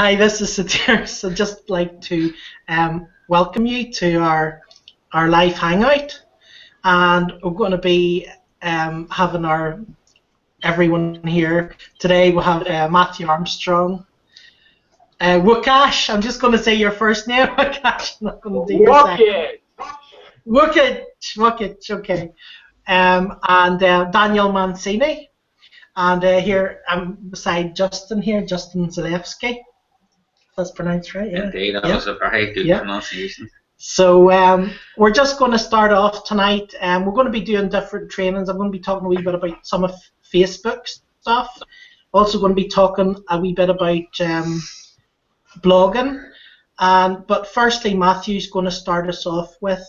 Hi, this is Satir. So just like to welcome you to our live hangout, and we're going to be having our everyone here today. We'll have Matthew Armstrong, Wukash. I'm just going to say your first name, Wukash. I'm not going to do your second. Wukit, okay. And Daniel Mancini, and here I'm beside Justin here, Justin Zalewski. That's pronounced right, yeah. Indeed, that was a very good pronunciation. So we're just going to start off tonight. We're going to be doing different trainings. I'm going to be talking a wee bit about some of Facebook stuff. Also going to be talking a wee bit about blogging. But firstly, Matthew's going to start us off with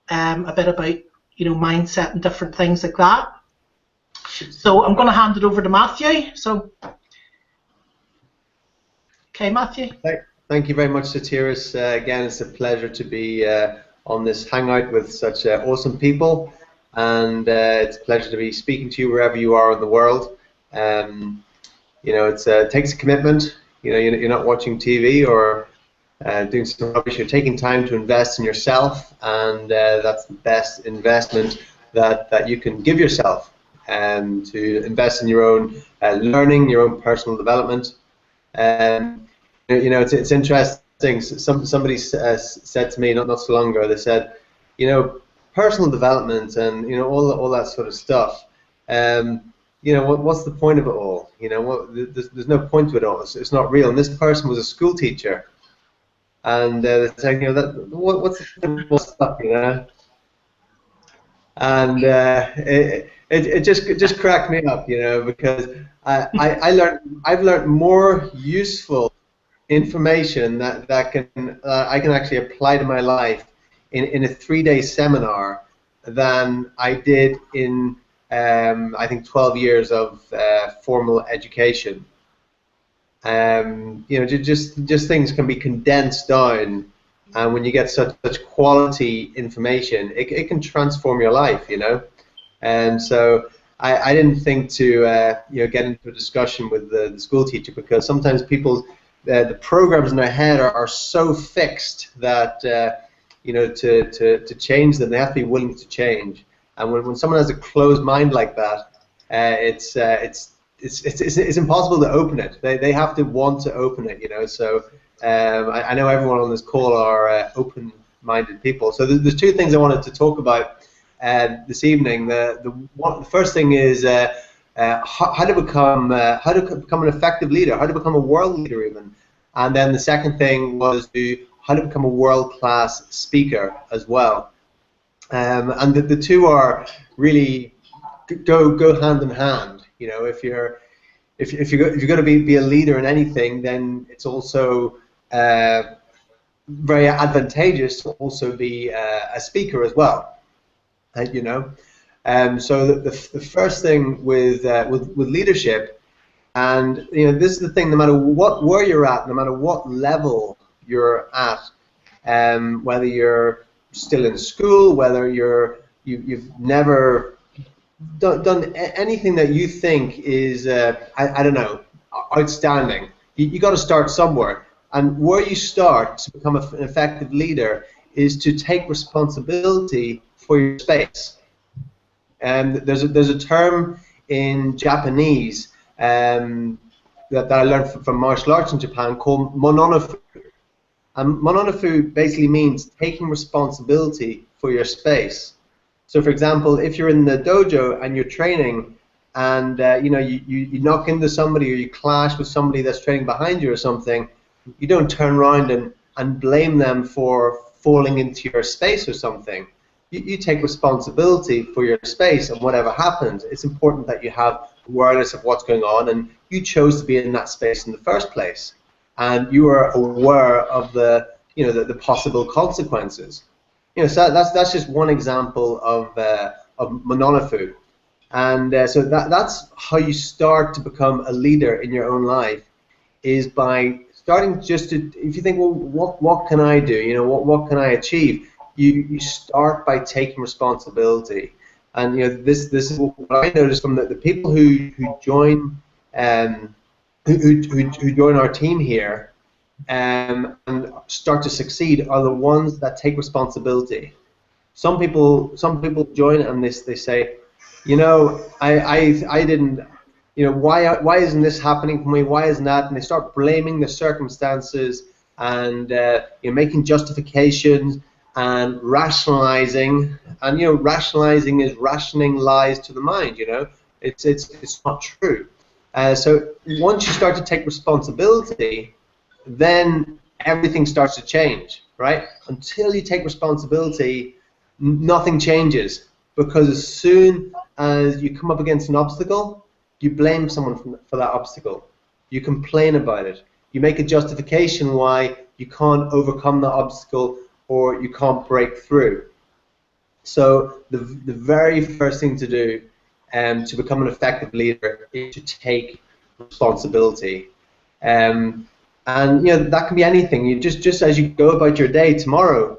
a bit about mindset and different things like that. So I'm going to hand it over to Matthew. So. Okay, Matthew. Thank you very much, Satiris. Again, it's a pleasure to be on this hangout with such awesome people, and it's a pleasure to be speaking to you wherever you are in the world. It takes a commitment. You're not watching TV or doing some rubbish. You're taking time to invest in yourself, and that's the best investment that you can give yourself, and to invest in your own learning, your own personal development. It's interesting. Somebody said to me not so long ago. They said, personal development and all that sort of stuff. What's the point of it all? There's no point to it all. It's not real. And this person was a school teacher, and they're saying, what's the point of stuff, And it just cracked me up, because I've learned more useful information that I can actually apply to my life in a 3-day seminar than I did in I think 12 years of formal education. Just things can be condensed down, and when you get such quality information, it can transform your life, And so I didn't think to get into a discussion with the school teacher, because sometimes the programs in their head are so fixed that to change them, they have to be willing to change. And when someone has a closed mind like that, it's impossible to open it. They have to want to open it, So I know everyone on this call are open-minded people. So there's two things I wanted to talk about this evening. The first thing is how to become an effective leader, how to become a world leader even. And then the second thing was how to become a world-class speaker as well. And the two are really go hand in hand. If you're going to be a leader in anything, then it's also very advantageous to also be a speaker as well. So the first thing with leadership. And this is the thing. No matter where you're at, no matter what level you're at, whether you're still in school, whether you've never done anything that you think is I don't know, outstanding. You got to start somewhere, and where you start to become an effective leader is to take responsibility for your space. And there's a term in Japanese that I learned from martial arts in Japan called mononofu. And mononofu basically means taking responsibility for your space. So for example, if you're in the dojo and you're training, and you knock into somebody or you clash with somebody that's training behind you or something, you don't turn around and blame them for falling into your space or something. You take responsibility for your space, and whatever happens, it's important that you have awareness of what's going on, and you chose to be in that space in the first place, and you are aware of the possible consequences. So that's just one example of mononofu, and so that's how you start to become a leader in your own life, is by starting just to, if you think, well, what can I do? What can I achieve? You start by taking responsibility, and this is what I noticed from the people who join who join our team here. and start to succeed are the ones that take responsibility. Some people join and they say, you know, I didn't, you know, why isn't this happening for me? Why isn't that? And they start blaming the circumstances and you know, making justifications and rationalizing. And you know, rationalizing is rationing lies to the mind. You know, it's not true. So once you start to take responsibility, then everything starts to change, right? Until you take responsibility, nothing changes, because as soon as you come up against an obstacle, you blame someone for that obstacle. You complain about it. You make a justification why you can't overcome the obstacle or you can't break through. So the very first thing to do to become an effective leader is to take responsibility. And you know, that can be anything. You just as you go about your day tomorrow,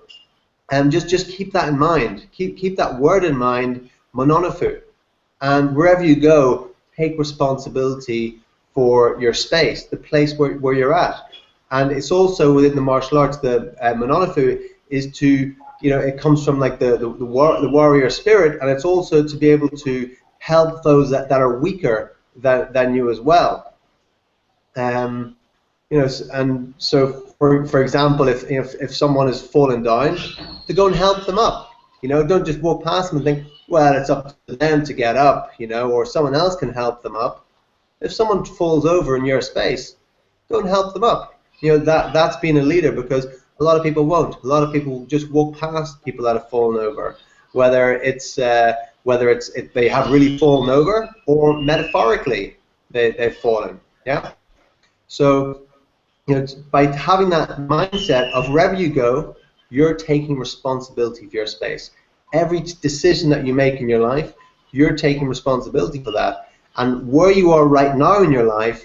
just keep that in mind. Keep that word in mind, mononofu. And wherever you go, take responsibility for your space, the place where you're at. And it's also within the martial arts, the mononofu is to, you know, it comes from like the warrior spirit, and it's also to be able to help those that are weaker than you as well. You know, and so for example, if someone has fallen down, to go and help them up. You know, don't just walk past them and think, well, it's up to them to get up, you know, or someone else can help them up. If someone falls over in your space, go and help them up. You know, that's being a leader, because a lot of people won't. A lot of people just walk past people that have fallen over, whether it's they have really fallen over, or metaphorically they've fallen. Yeah. So, you know, by having that mindset of wherever you go, you're taking responsibility for your space. Every decision that you make in your life, you're taking responsibility for that. And where you are right now in your life,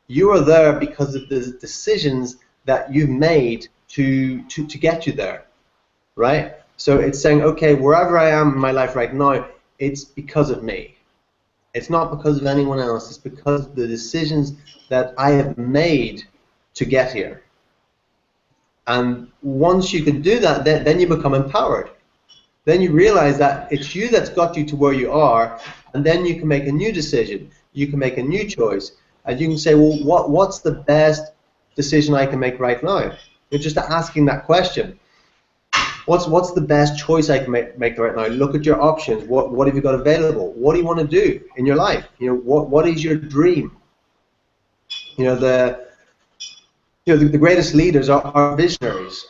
you are there because of the decisions that you've made to get you there, right? So it's saying, okay, wherever I am in my life right now, it's because of me. It's not because of anyone else. It's because of the decisions that I have made to get here. And once you can do that, then you become empowered. Then you realize that it's you that's got you to where you are, and then you can make a new decision. You can make a new choice, and you can say, well, what's the best decision I can make right now? You're just asking that question. What's the best choice I can make right now? Look at your options. What have you got available? What do you want to do in your life? You know, what is your dream? You know, the greatest leaders are visionaries.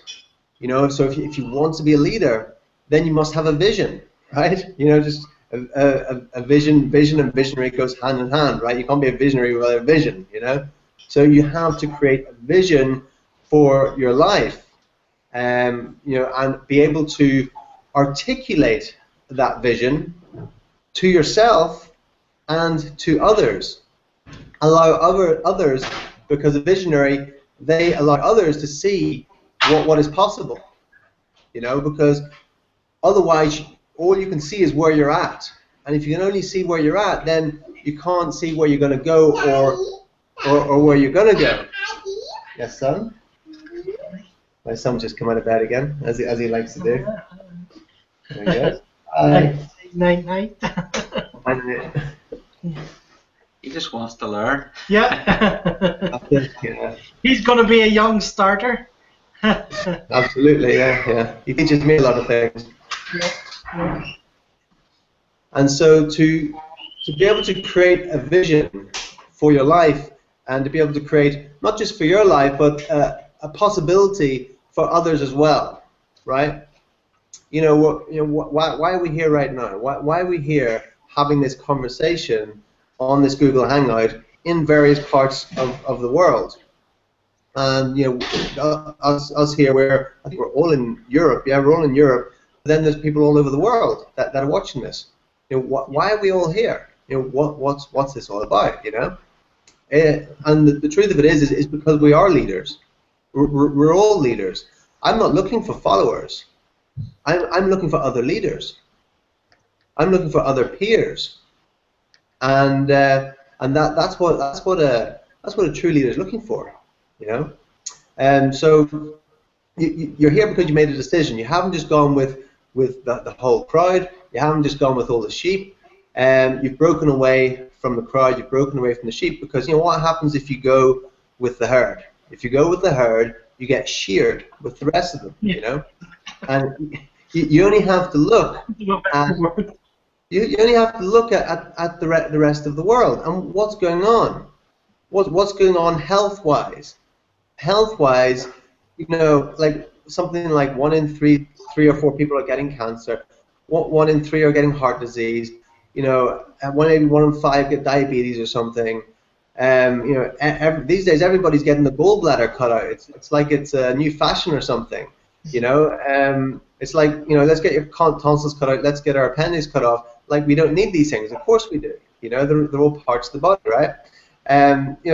You know, so if you want to be a leader, then you must have a vision, right? You know, just a vision and visionary goes hand in hand, right? You can't be a visionary without a vision, you know? So you have to create a vision for your life, you know, and be able to articulate that vision to yourself and to others. Allow others, because a visionary, they allow others to see what is possible, you know, because otherwise all you can see is where you're at, and if you can only see where you're at, then you can't see where you're going to go or where you're going to go. Yes, son? My son just come out of bed again, as he likes to do. There he goes. Night. He just wants to learn. Yeah. Yeah. He's going to be a young starter. Absolutely, yeah. He teaches me a lot of things. Yeah. And so to be able to create a vision for your life, and to be able to create not just for your life, but a possibility for others as well, right? You know, why are we here right now? Why are we here having this conversation on this Google Hangout in various parts of the world? And you know, us here, I think we're all in Europe. Yeah, we're all in Europe. But then there's people all over the world that are watching this. You know, why are we all here? You know, what's this all about? You know, and the truth of it is because we are leaders. We're all leaders. I'm not looking for followers. I'm looking for other leaders. I'm looking for other peers. And that's what a true leader is looking for. You know. So you're here because you made a decision. You haven't just gone with the whole crowd. You haven't just gone with all the sheep. You've broken away from the crowd. You've broken away from the sheep because what happens if you go with the herd? If you go with the herd, you get sheared with the rest of them. And you only have to look at you only have to look at the rest of the world and what's going on. What's going on health-wise? Health-wise, like something like 1 in 3 or 4 people are getting cancer. 1 in 3 are getting heart disease. Maybe 1 in 5 get diabetes or something. These days everybody's getting the gallbladder cut out. It's like it's a new fashion or something. It's like let's get your tonsils cut out. Let's get our appendix cut off. Like we don't need these things. Of course we do. They're all parts of the body, right?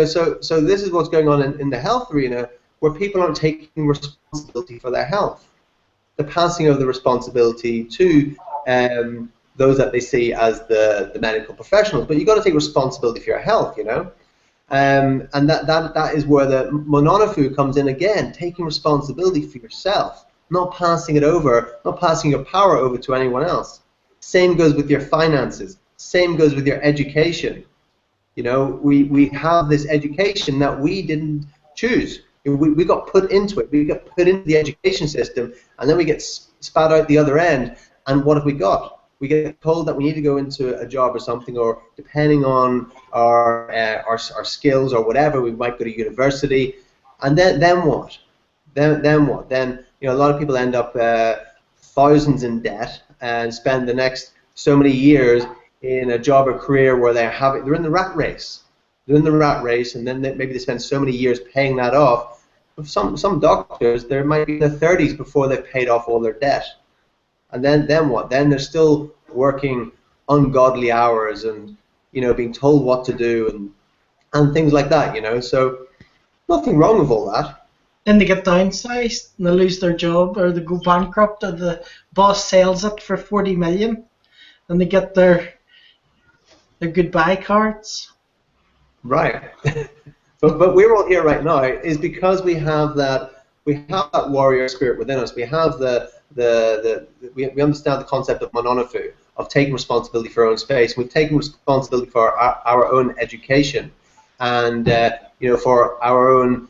So this is what's going on in the health arena, where people aren't taking responsibility for their health. They're passing over the responsibility to those that they see as the medical professionals. But you've got to take responsibility for your health, and that is where the mononofu comes in again, taking responsibility for yourself, not passing it over, not passing your power over to anyone else. Same goes with your finances. Same goes with your education. We have this education that we didn't choose. We got put into it. We got put into the education system, and then we get spat out the other end. And what have we got? We get told that we need to go into a job or something, or depending on our skills or whatever, we might go to university. And then what? Then what? Then a lot of people end up thousands in debt and spend the next so many years in a job or career where they're in the rat race. They're in the rat race, and then maybe they spend so many years paying that off. Some doctors, they might be in their 30s before they've paid off all their debt. And then what? Then they're still working ungodly hours and being told what to do and things like that. So nothing wrong with all that. Then they get downsized and they lose their job, or they go bankrupt, or the boss sells it for 40 million, and they get their goodbye cards. Right. but we're all here right now is because we have that warrior spirit within us. We have we understand the concept of mononofu, of taking responsibility for our own space. We've taken responsibility for our own education, and for our own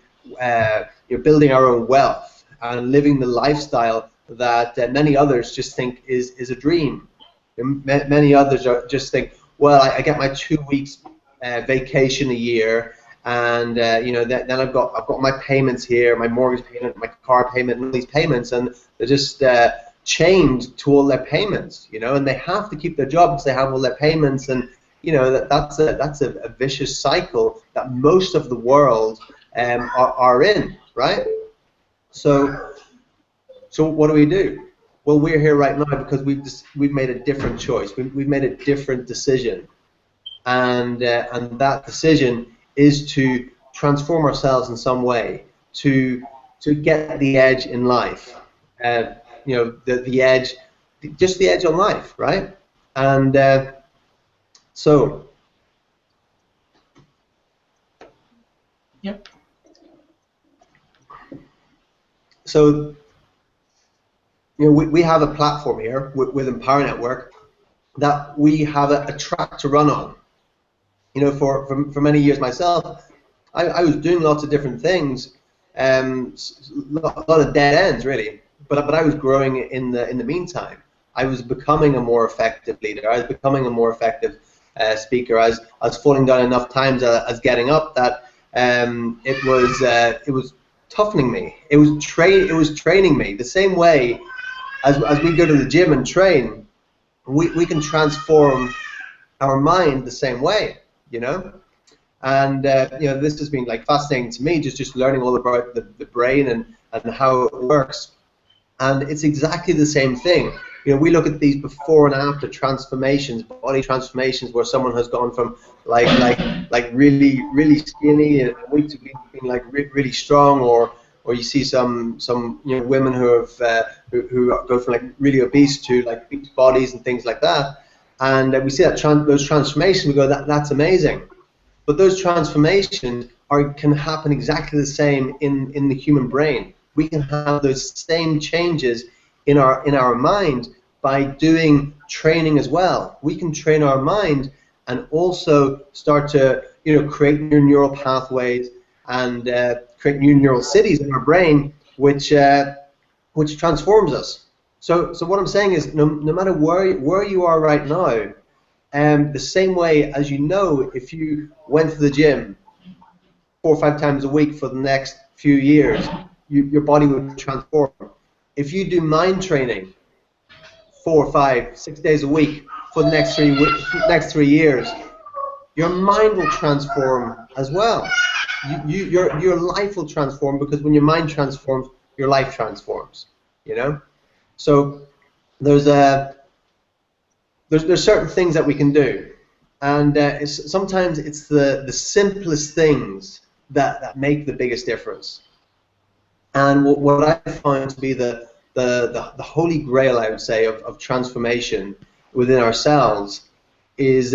building our own wealth and living the lifestyle that many others just think is a dream. Many others just think, well, I get my 2 weeks vacation a year, and then I've got my payments here, my mortgage payment, my car payment, and all these payments, and they're just chained to all their payments, and they have to keep their job because they have all their payments, and that's a vicious cycle that most of the world are in, right? So what do? Well, we're here right now because we've made a different choice. We've made a different decision, and that decision is to transform ourselves in some way to get the edge in life. The edge, just the edge on life, right? And so. Yep. So, we have a platform here with Empower Network that we have a track to run on. For many years myself, I was doing lots of different things, a lot of dead ends really. But I was growing in the meantime. I was becoming a more effective leader. I was becoming a more effective speaker. I was falling down enough times as getting up that it was toughening me. It was training me the same way as we go to the gym and train. We can transform our mind the same way, And this has been like fascinating to me, just learning all about the brain and how it works. And it's exactly the same thing. We look at these before and after transformations, body transformations, where someone has gone from like really skinny and weak to being like really strong, or you see some women who go from like really obese to like beach bodies and things like that. And we see that those transformations. We go, that's amazing. But those transformations can happen exactly the same in the human brain. We can have those same changes in our mind by doing training as well. We can train our mind and also start to create new neural pathways and create new neural cities in our brain, which transforms us. So what I'm saying is, no matter where you are right now, the same way as if you went to the gym 4 or 5 times a week for the next few years, your body would transform. If you do mind training 4, 5, 6 days a week for the next 3 years, your mind will transform as well. Your life will transform, because when your mind transforms, your life transforms. So there's certain things that we can do, and sometimes it's the simplest things that make the biggest difference. And what I find to be the holy grail, I would say, of transformation within ourselves is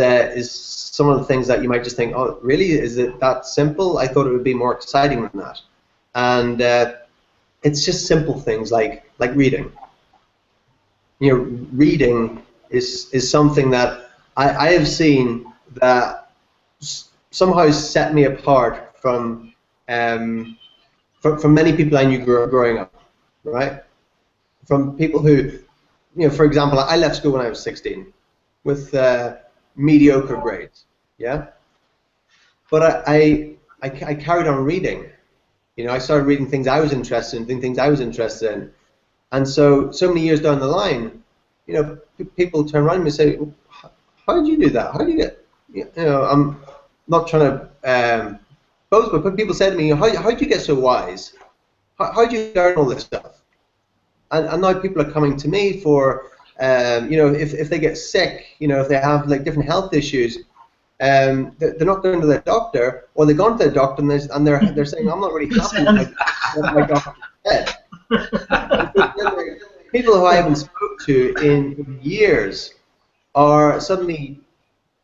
some of the things that you might just think, oh, really? Is it that simple? I thought it would be more exciting than that. And it's just simple things like reading. Reading is something that I have seen that somehow set me apart from many people I knew growing up, right? From people who, for example, I left school when I was 16 with mediocre grades, yeah? But I carried on reading. I started reading things I was interested in, things I was interested in. And so many years down the line, people turn around and say, how did you do that? How did you get, I'm not trying to boast, but people say to me, how did you get so wise? How did you learn all this stuff? And now people are coming to me for, if they get sick, if they have different health issues, they're not going to their doctor, or they've gone to their doctor and they're saying, I'm not really happy with what my doctor said. People who I haven't spoke to in years are suddenly,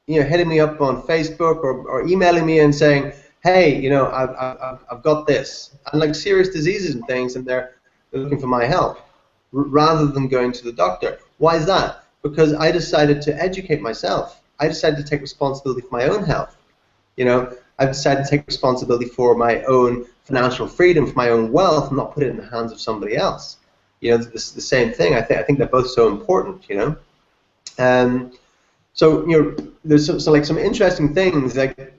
hitting me up on Facebook or emailing me and saying, hey, I've got this, and serious diseases and things, and they're looking for my help rather than going to the doctor. Why is that? Because I decided to educate myself. I decided to take responsibility for my own health. I've decided to take responsibility for my own financial freedom, for my own wealth, and not put it in the hands of somebody else. It's the same thing. I think they're both so important. So there's some interesting things like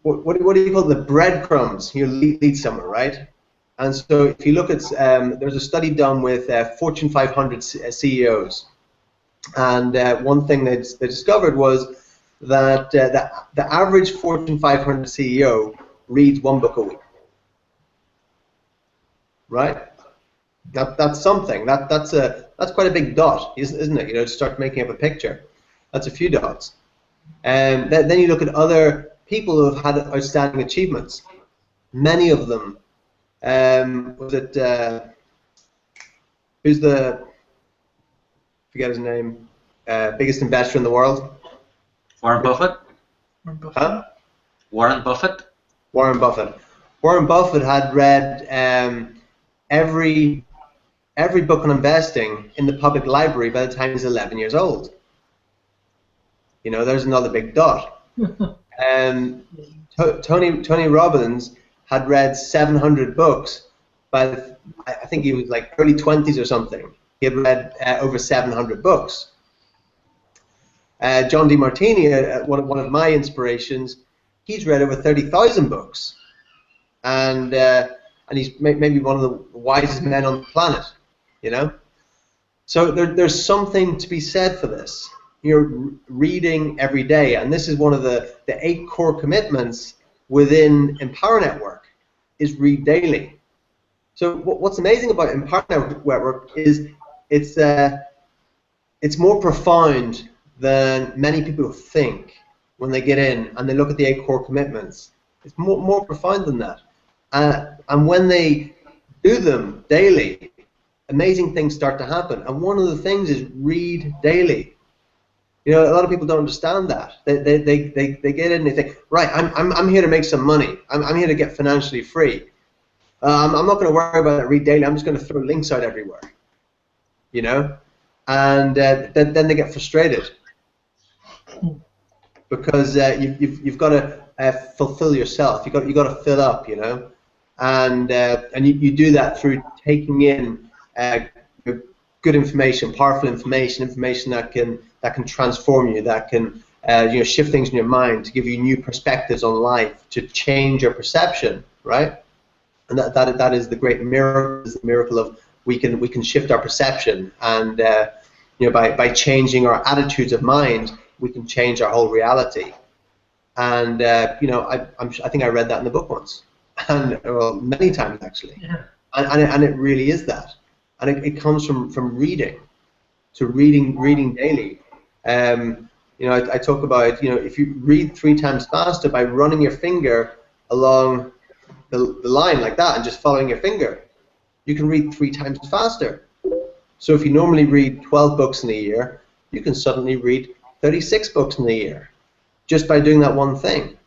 what do you call the breadcrumbs? Lead somewhere, right? And so if you look at there's a study done with Fortune 500 CEOs, and one thing they discovered was that the average Fortune 500 CEO reads 1 book a week, right? That's something. That's quite a big dot, isn't it? To start making up a picture, that's a few dots. And then you look at other people who have had outstanding achievements. Many of them. Who's the, forget his name, biggest investor in the world? Warren Buffett? Huh? Warren Buffett? Warren Buffett. Warren Buffett had read every book on investing in the public library by the time he was 11 years old. There's another big dot. Tony Robbins had read 700 books by I think he was early 20s or something. He had read over 700 books. John DeMartini, one of my inspirations, he's read over 30,000 books, and he's maybe one of the wisest men on the planet. So there's something to be said for this. You're reading every day, and this is one of the 8 core commitments within Empower Network, is read daily. So what's amazing about Empower Network is it's more profound than many people think when they get in and they look at the 8 core commitments. It's more profound than that. And when they do them daily, amazing things start to happen. And one of the things is read daily. You know, a lot of people don't understand that. They get in and they think, right, I'm here to make some money. I'm here to get financially free. I'm not going to worry about it, read daily. I'm just going to throw links out everywhere. You know, and then they get frustrated because you've got to fulfill yourself. You got to fill up. You know, and you do that through taking in good information, powerful information that can transform you, that can you know, shift things in your mind, to give you new perspectives on life, to change your perception, right? And that is the great miracle, is the miracle of we can shift our perception, and you know, by changing our attitudes of mind, we can change our whole reality. And you know, I think I read that in the book once, and well, many times actually. Yeah. And it really is that, and it comes from reading, to reading daily. You know, I talk about, you know, if you read 3 times faster by running your finger along the line like that and just following your finger, you can read 3 times faster. So if you normally read 12 books in a year, you can suddenly read 36 books in a year just by doing that one thing.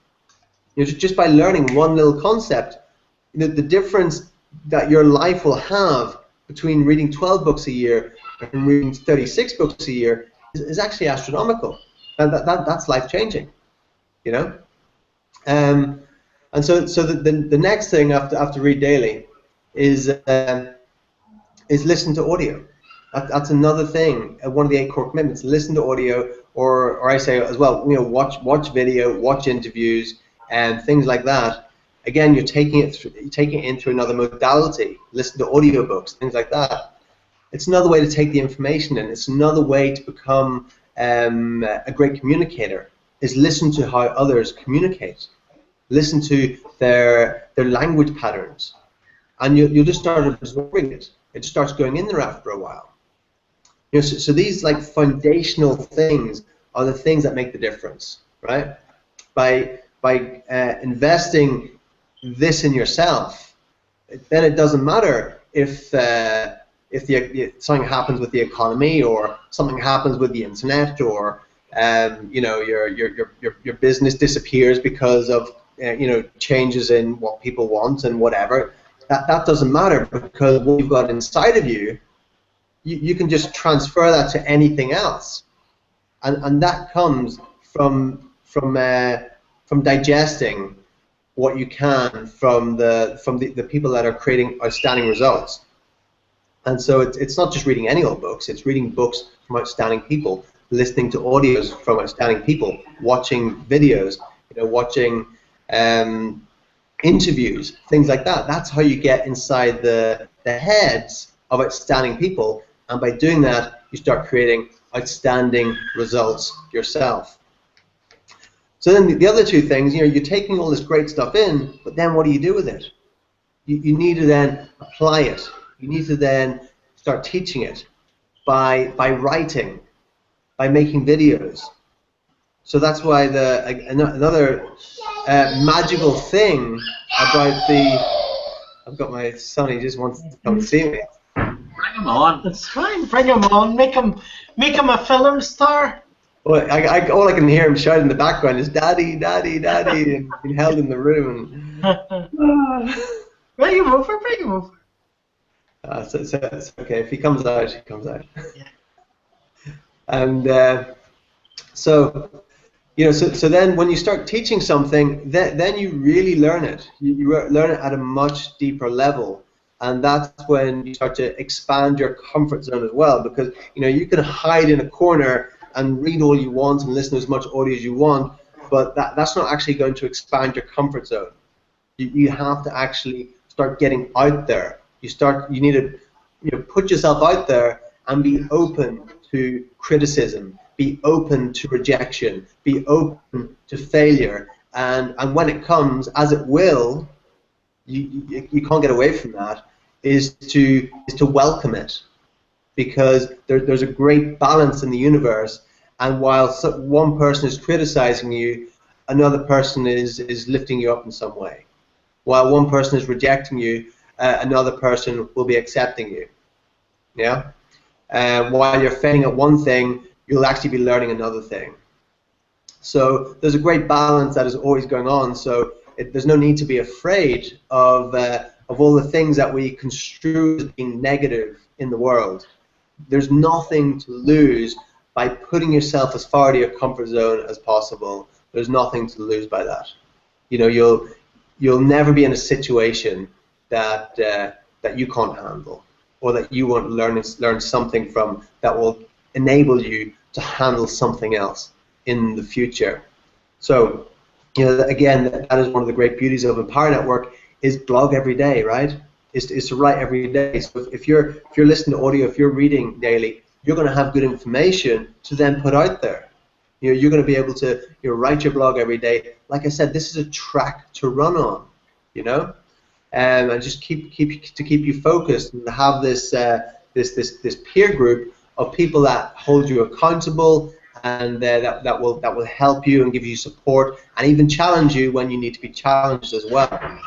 You know, just by learning one little concept. You know, the difference that your life will have between reading 12 books a year and reading 36 books a year is actually astronomical. And that's life-changing, you know. And so the next thing after read daily is listen to audio. That's another thing. One of the 8 core commitments: listen to audio, or I say as well, you know, watch video, watch interviews, and things like that. Again, you're taking it into another modality. Listen to audiobooks, things like that. It's another way to take the information in. It's another way to become a great communicator. Is listen to how others communicate. Listen to their language patterns, and you'll just start absorbing it. It just starts going in there after a while. You know, so these like foundational things are the things that make the difference, right? By investing this in yourself, then it doesn't matter if something happens with the economy, or something happens with the internet, or you know, your business disappears because of you know, changes in what people want and whatever. That doesn't matter, because what you've got inside of you, you can just transfer that to anything else, and that comes from digesting what you can from the people that are creating outstanding results. And so it's not just reading any old books; it's reading books from outstanding people, listening to audios from outstanding people, watching videos, you know, watching interviews, things like that. That's how you get inside the heads of outstanding people, and by doing that, you start creating outstanding results yourself. So then the other 2 things, you know, you're taking all this great stuff in, but then what do you do with it? You need to then apply it. You need to then start teaching it by writing, by making videos. So that's why another magical thing about I've got my son, he just wants to come see me. Bring him on. That's fine. Bring him on. Make him a film star. Well, all I can hear him shout in the background is "Daddy, Daddy, Daddy," and being held in the room. Bring him over. Bring him over. So it's okay. If he comes out, he comes out. Yeah. And so, you know, so then when you start teaching something, then you really learn it. You learn it at a much deeper level, and that's when you start to expand your comfort zone as well. Because, you know, you can hide in a corner and read all you want and listen to as much audio as you want, but that's not actually going to expand your comfort zone. You have to actually start getting out there. You need to, you know, put yourself out there and be open to criticism, be open to rejection, be open to failure, and when it comes, as it will, you can't get away from that, is to welcome it, because there's a great balance in the universe, and while one person is criticizing you, another person is lifting you up in some way. While one person is rejecting you, another person will be accepting you. Yeah. While you're failing at one thing, you'll actually be learning another thing. So there's a great balance that is always going on. So there's no need to be afraid of all the things that we construe as being negative in the world. There's nothing to lose by putting yourself as far to your comfort zone as possible. There's nothing to lose by that. You know, you'll never be in a situation that that you can't handle, or that you won't learn something from that will enable you to handle something else in the future. So, you know, again, that is one of the great beauties of Empower Network, is blog every day, right? Is to write every day. So if you're listening to audio, if you're reading daily, you're going to have good information to then put out there. You know, you're going to be able to write your blog every day. Like I said, this is a track to run on, you know, and just keep you focused, and have this this peer group of people that hold you accountable, and that will help you and give you support, and even challenge you when you need to be challenged as well.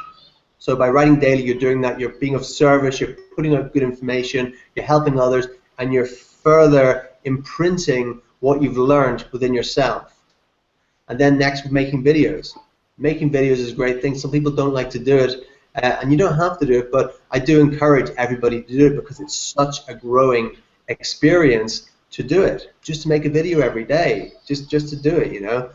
So by writing daily, you're doing that. You're being of service. You're putting out good information. You're helping others, and you're further imprinting what you've learned within yourself. And then next, making videos. Making videos is a great thing. Some people don't like to do it, and you don't have to do it, but I do encourage everybody to do it, because it's such a growing experience to do it. Just to make a video every day, just to do it, you know.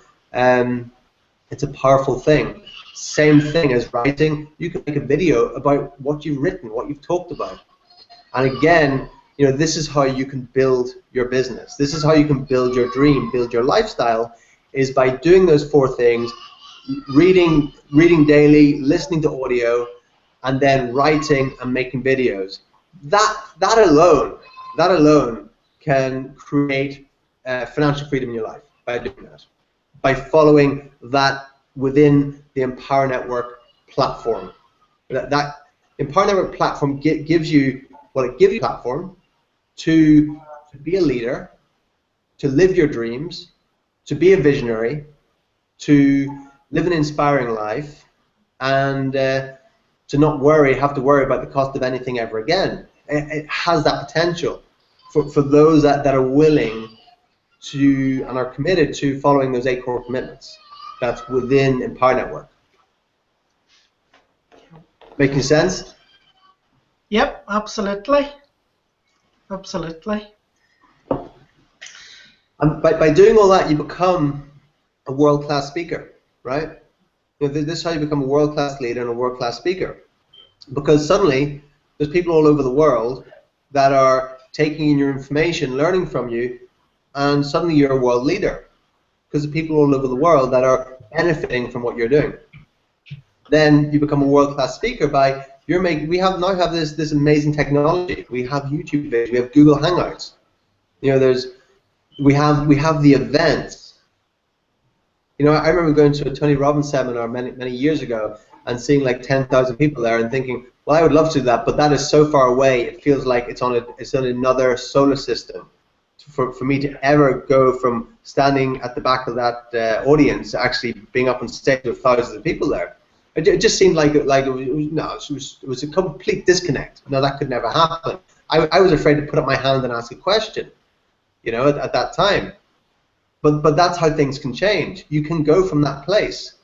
It's a powerful thing. Same thing as writing. You can make a video about what you've written, what you've talked about. And again, you know, this is how you can build your business. This is how you can build your dream, build your lifestyle, is by doing those 4 things: reading daily, listening to audio, and then writing and making videos. That alone can create financial freedom in your life by doing that, by following that within the Empower Network platform. That Empower Network platform gives you, well, it gives you a platform to be a leader, to live your dreams, to be a visionary, to live an inspiring life, and to not have to worry about the cost of anything ever again. It has that potential for those that are willing to and are committed to following those 8 core commitments that's within Empower Network. Making sense? Yep, absolutely. Absolutely. And by doing all that, you become a world-class speaker, right? You know, this is how you become a world-class leader and a world-class speaker. Because suddenly, there's people all over the world that are taking in your information, learning from you, and suddenly you're a world leader. Because the people all over the world that are benefiting from what you're doing. Then you become a world-class speaker by we now have this amazing technology. We have YouTube videos. We have Google Hangouts. You know, we have the events. You know, I remember going to a Tony Robbins seminar many years ago and seeing like 10,000 people there and thinking, well, I would love to do that, but that is so far away. It feels like it's on another solar system. For me to ever go from standing at the back of that audience to actually being up on stage with thousands of people there, it just seemed like it was a complete disconnect. No, that could never happen. I was afraid to put up my hand and ask a question, you know, at that time. But that's how things can change. You can go from that place.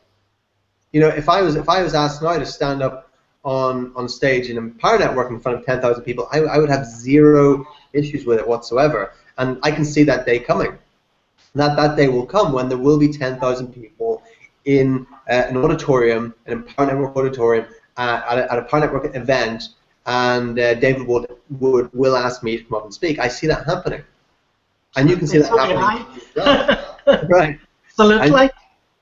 You know, if I was asked now to stand up on stage in Empower Network in front of 10,000 people, I would have 0 issues with it whatsoever. And I can see that day coming. That day will come when there will be 10,000 people in an auditorium, an Empower Network auditorium, at a Empower Network event, and David will ask me to come up and speak. I see that happening. And you can see that happening. Well. Right. Absolutely.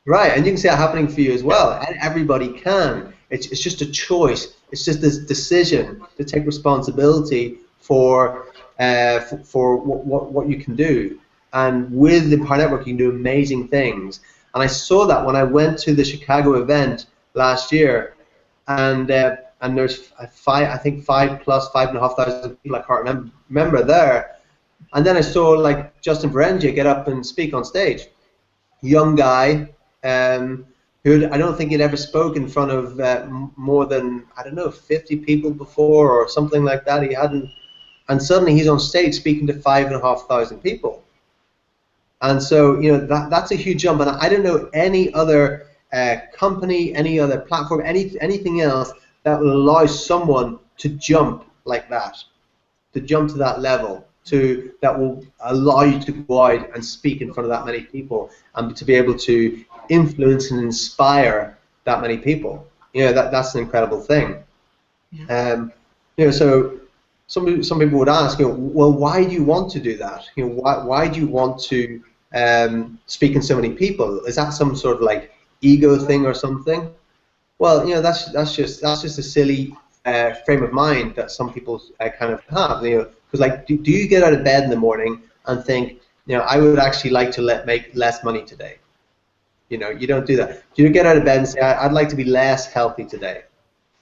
Right, and you can see that happening for you as well. And everybody can. It's just a choice. It's just this decision to take responsibility for what you can do. And with the Empower Network, you can do amazing things. And I saw that when I went to the Chicago event last year, and there's I think 5,500 people, I can't remember there. And then I saw like Justin Ferengi get up and speak on stage. Young guy, who I don't think he'd ever spoken in front of more than, I don't know, 50 people before or something like that. He hadn't, and suddenly he's on stage speaking to 5,500 people. And so, that's a huge jump. And I don't know any other company, any other platform, anything else that will allow someone to jump like that, to jump to that level, that will allow you to go out and speak in front of that many people and to be able to influence and inspire that many people. That's an incredible thing. So some people would ask, well, why do you want to do that? Why do you want to speak in so many people? Is that some sort of like ego thing or something? Well, that's just a silly frame of mind that some people kind of have. Because like, do you get out of bed in the morning and think, I would actually like to make less money today? You don't do that. Do you get out of bed and say, I'd like to be less healthy today?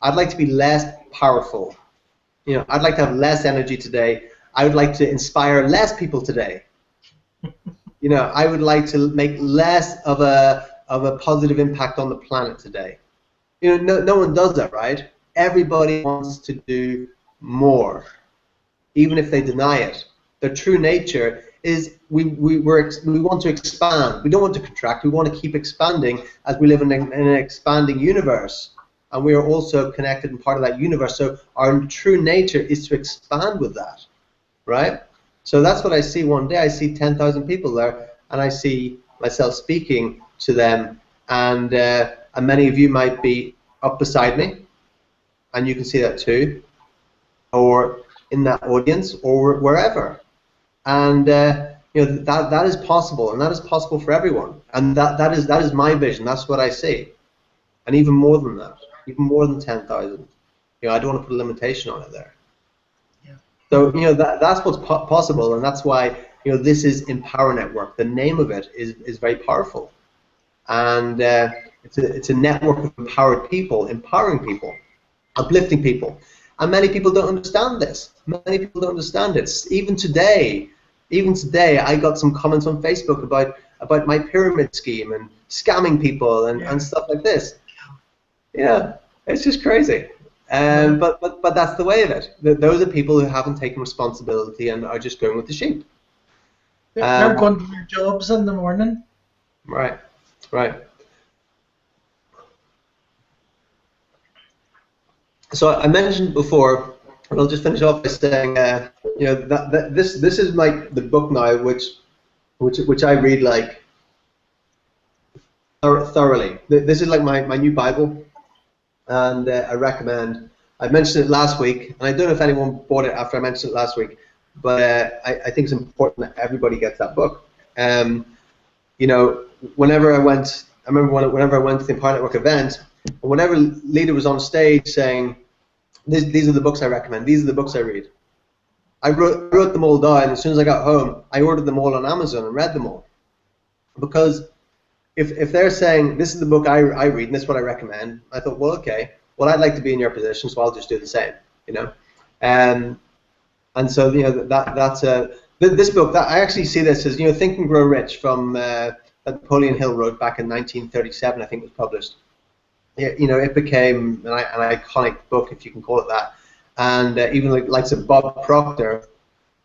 I'd like to be less powerful. I'd like to have less energy today. I would like to inspire less people today. I would like to make less of a positive impact on the planet today. No one does that, right? Everybody wants to do more, even if they deny it. Their true nature is we want to expand. We don't want to contract. We want to keep expanding as we live in an expanding universe. And we are also connected and part of that universe. So our true nature is to expand with that, right? So that's what I see one day. I see 10,000 people there, and I see myself speaking to them. And many of you might be up beside me, and you can see that too, or in that audience, or wherever. And that is possible, and that is possible for everyone. And that is my vision. That's what I see, and even more than that. Even more than 10,000. I don't want to put a limitation on it there. Yeah. So that's what's possible, and that's why this is Empower Network. The name of it is very powerful, and it's a network of empowered people, empowering people, uplifting people. And many people don't understand this. Many people don't understand it. Even today, I got some comments on Facebook about my pyramid scheme and scamming people and stuff like this. Yeah, it's just crazy. But that's the way of it. Those are people who haven't taken responsibility and are just going with the sheep. They're going to their jobs in the morning. Right. So I mentioned before, and I'll just finish off by saying, that this is the book now, which I read like thoroughly. This is like my new Bible. And I recommend. I mentioned it last week, and I don't know if anyone bought it after I mentioned it last week, but I think it's important that everybody gets that book. Whenever I went to the Empower Network event, whenever leader was on stage saying, these are the books I recommend, these are the books I read, I wrote them all down, and as soon as I got home, I ordered them all on Amazon and read them all. Because if they're saying, this is the book I read and this is what I recommend, I thought, well, okay, well, I'd like to be in your position, so I'll just do the same, And so, this book, I actually see this as, Think and Grow Rich from that Napoleon Hill wrote back in 1937, I think it was published. It became an iconic book, if you can call it that. And even like Bob Proctor,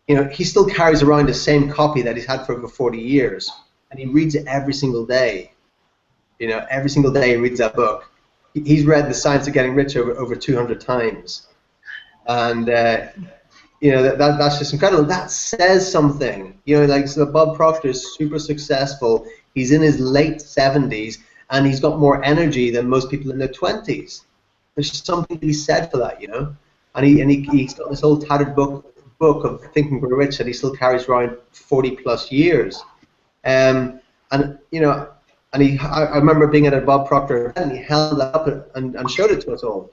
he still carries around the same copy that he's had for over 40 years. And he reads it every single day. Every single day he reads that book. He's read The Science of Getting Rich over 200 times. And, that's just incredible. That says something. So Bob Proctor is super successful. He's in his late 70s, and he's got more energy than most people in their 20s. There's just something to be said for that, And he's got this old tattered book of Think and Grow Rich that he still carries around 40+ years. I remember being at a Bob Proctor event, and he held that up and showed it to us all,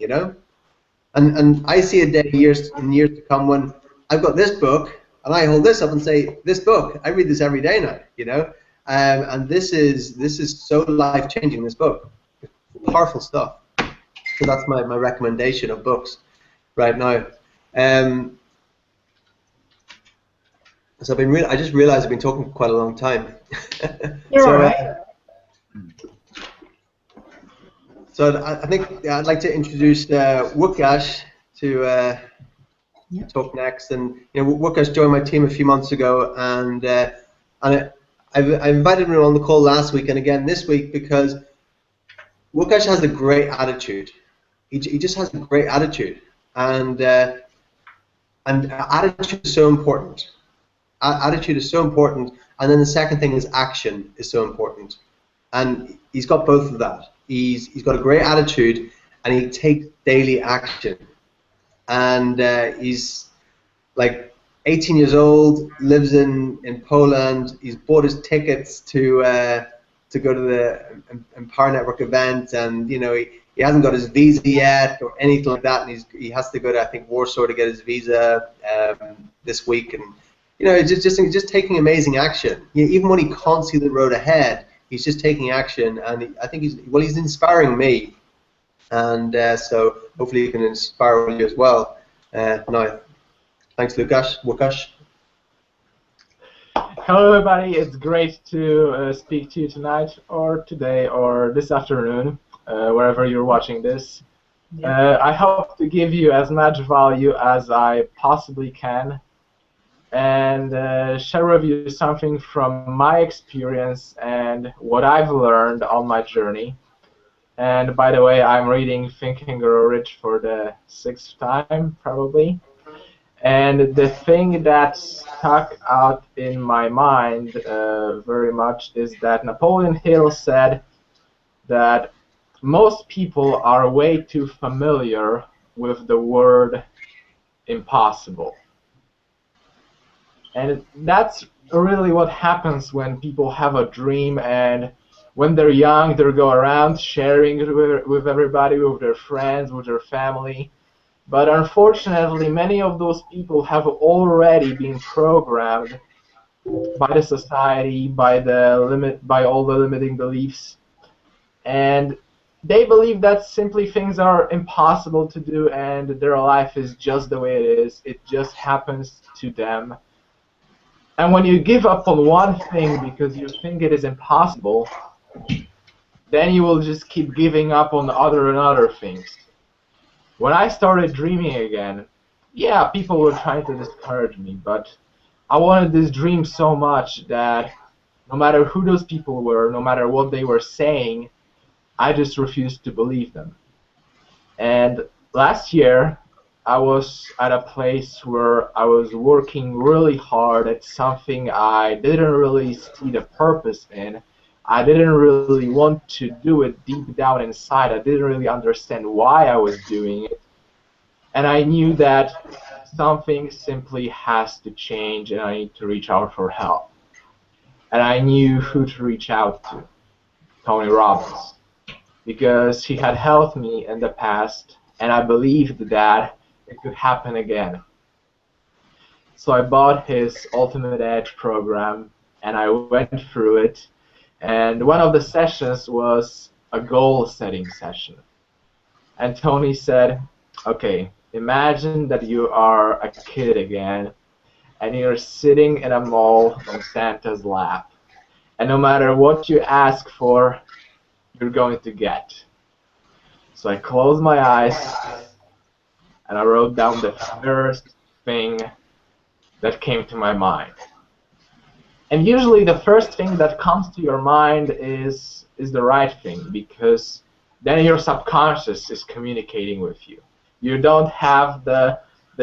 And I see a day years to come when I've got this book, and I hold this up and say, this book, I read this every day now, And this is so life-changing, this book. Powerful stuff. So that's my recommendation of books right now. So I just realized I've been talking quite a long time. You're all right. So I think I'd like to introduce Wukash to talk next. And Wukash joined my team a few months ago, and I invited him on the call last week and again this week because Wukash has a great attitude. He just has a great attitude, and attitude is so important. Attitude is so important, and then the second thing is action is so important, and he's got both of that. He's got a great attitude, and he takes daily action, and he's like 18 years old, lives in Poland. He's bought his tickets to go to the Empower Network event, and he hasn't got his visa yet or anything like that, and he has to go to, I think, Warsaw to get his visa this week, and just taking amazing action. Even when he can't see the road ahead, he's just taking action, and I think he's inspiring me, and so hopefully he can inspire you as well. No, thanks, Łukasz. Hello, everybody. It's great to speak to you tonight, or today, or this afternoon, wherever you're watching this. I hope to give you as much value as I possibly can, and share with you something from my experience and what I've learned on my journey. And by the way, I'm reading Think and Grow Rich for the 6th time, probably. And the thing that stuck out in my mind very much is that Napoleon Hill said that most people are way too familiar with the word impossible. And that's really what happens when people have a dream, and when they're young, they go around sharing it with everybody, with their friends, with their family. But unfortunately, many of those people have already been programmed by the society, by all the limiting beliefs, and they believe that simply things are impossible to do, and their life is just the way it is. It just happens to them. And when you give up on one thing because you think it is impossible, then you will just keep giving up on other and other things. When I started dreaming again, yeah, people were trying to discourage me, but I wanted this dream so much that no matter who those people were, no matter what they were saying, I just refused to believe them. And last year, I was at a place where I was working really hard at something I didn't really see the purpose in. I didn't really want to do it deep down inside. I didn't really understand why I was doing it. And I knew that something simply has to change, and I need to reach out for help. And I knew who to reach out to, Tony Robbins, because he had helped me in the past, and I believed that it could happen again. So I bought his Ultimate Edge program, and I went through it. And one of the sessions was a goal-setting session. And Tony said, okay, imagine that you are a kid again, and you're sitting in a mall on Santa's lap. And no matter what you ask for, you're going to get. So I closed my eyes, and I wrote down the first thing that came to my mind. And usually the first thing that comes to your mind is the right thing, because then your subconscious is communicating with you. You don't have the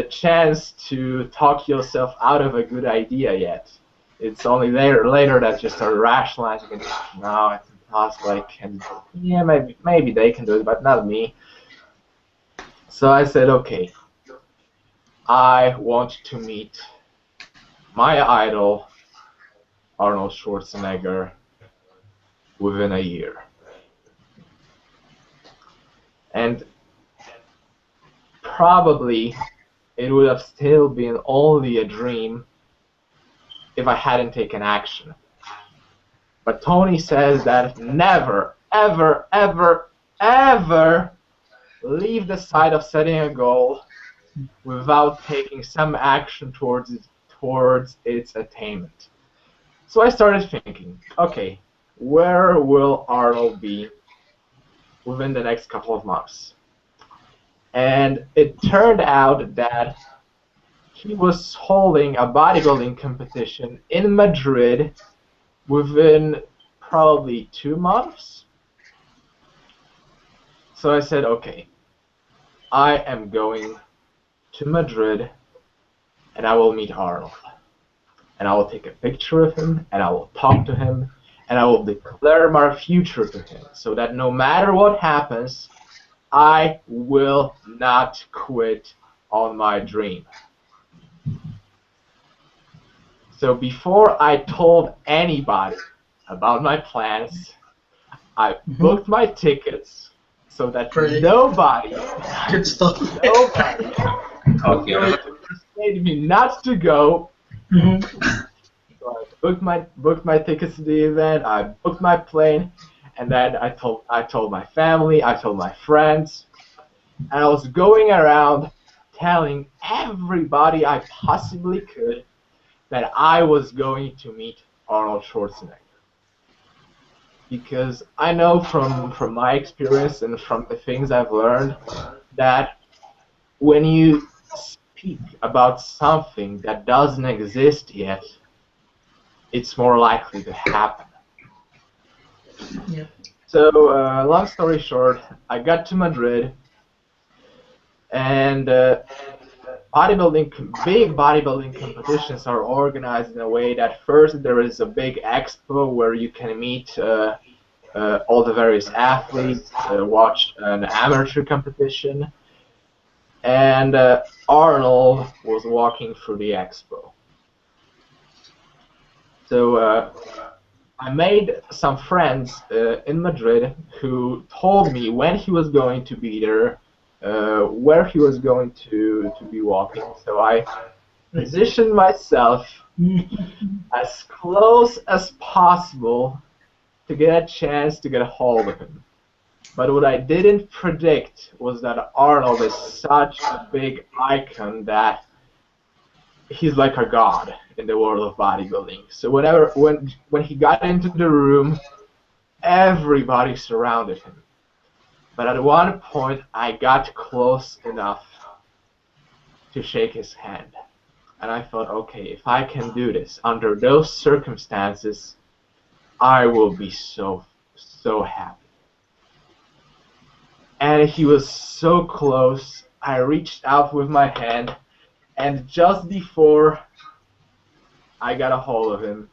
chance to talk yourself out of a good idea yet. It's only later that you start rationalizing and no, it's impossible. I can, yeah, maybe they can do it, but not me. So I said, okay, I want to meet my idol, Arnold Schwarzenegger, within a year. And probably it would have still been only a dream if I hadn't taken action. But Tony says that never, ever, ever, ever leave the side of setting a goal without taking some action towards its attainment. So I started thinking, okay, where will Arnold be within the next couple of months? And it turned out that he was holding a bodybuilding competition in Madrid within probably 2 months. So I said, okay, I am going to Madrid and I will meet Arnold. And I will take a picture of him and I will talk to him and I will declare my future to him so that no matter what happens, I will not quit on my dream. So before I told anybody about my plans, I booked my tickets so that Brilliant. nobody Good stuff. Okay. to persuade me not to go. Mhm. So I booked my tickets to the event. I booked my plane, and then I told my family, I told my friends, and I was going around telling everybody I possibly could that I was going to meet Arnold Schwarzenegger. Because I know from my experience and from the things I've learned that when you speak about something that doesn't exist yet, it's more likely to happen. Yeah. So, long story short, I got to Madrid, and big bodybuilding competitions are organized in a way that first there is a big expo where you can meet all the various athletes, watch an amateur competition, and Arnold was walking through the expo. So I made some friends in Madrid who told me when he was going to be there, where he was going to be walking. So I positioned myself as close as possible to get a chance to get a hold of him. But what I didn't predict was that Arnold is such a big icon that he's like a god in the world of bodybuilding. So when he got into the room, everybody surrounded him. But at one point, I got close enough to shake his hand. And I thought, okay, if I can do this under those circumstances, I will be so happy. And he was so close, I reached out with my hand, and just before I got a hold of him,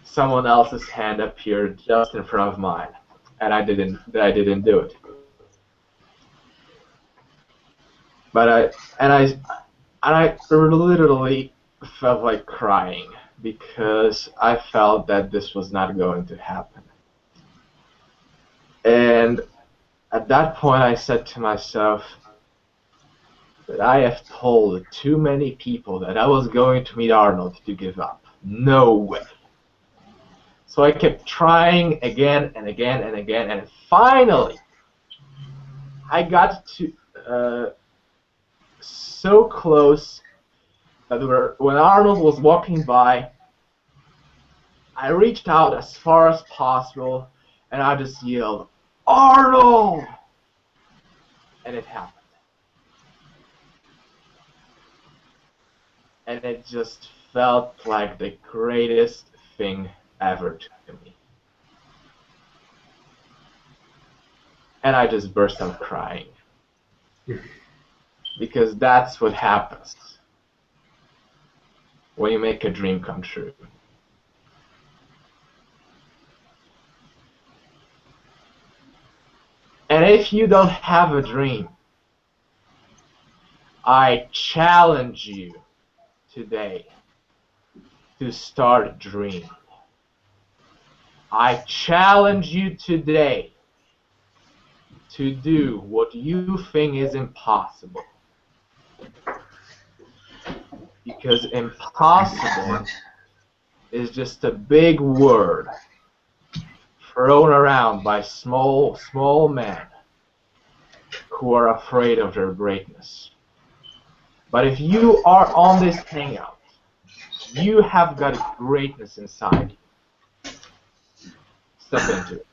someone else's hand appeared just in front of mine, and I didn't do it. But I literally felt like crying because I felt that this was not going to happen. And at that point, I said to myself that I have told too many people that I was going to meet Arnold to give up. No way. So I kept trying again and again and again, and finally, I got to so close that when Arnold was walking by, I reached out as far as possible, and I just yelled, "Arnold!" And it happened. And it just felt like the greatest thing ever to me. And I just burst out crying. Because that's what happens when you make a dream come true. And if you don't have a dream, I challenge you today to start dreaming. I challenge you today to do what you think is impossible. Because impossible is just a big word thrown around by small men who are afraid of their greatness. But if you are on this hangout, you have got greatness inside you. Step into it.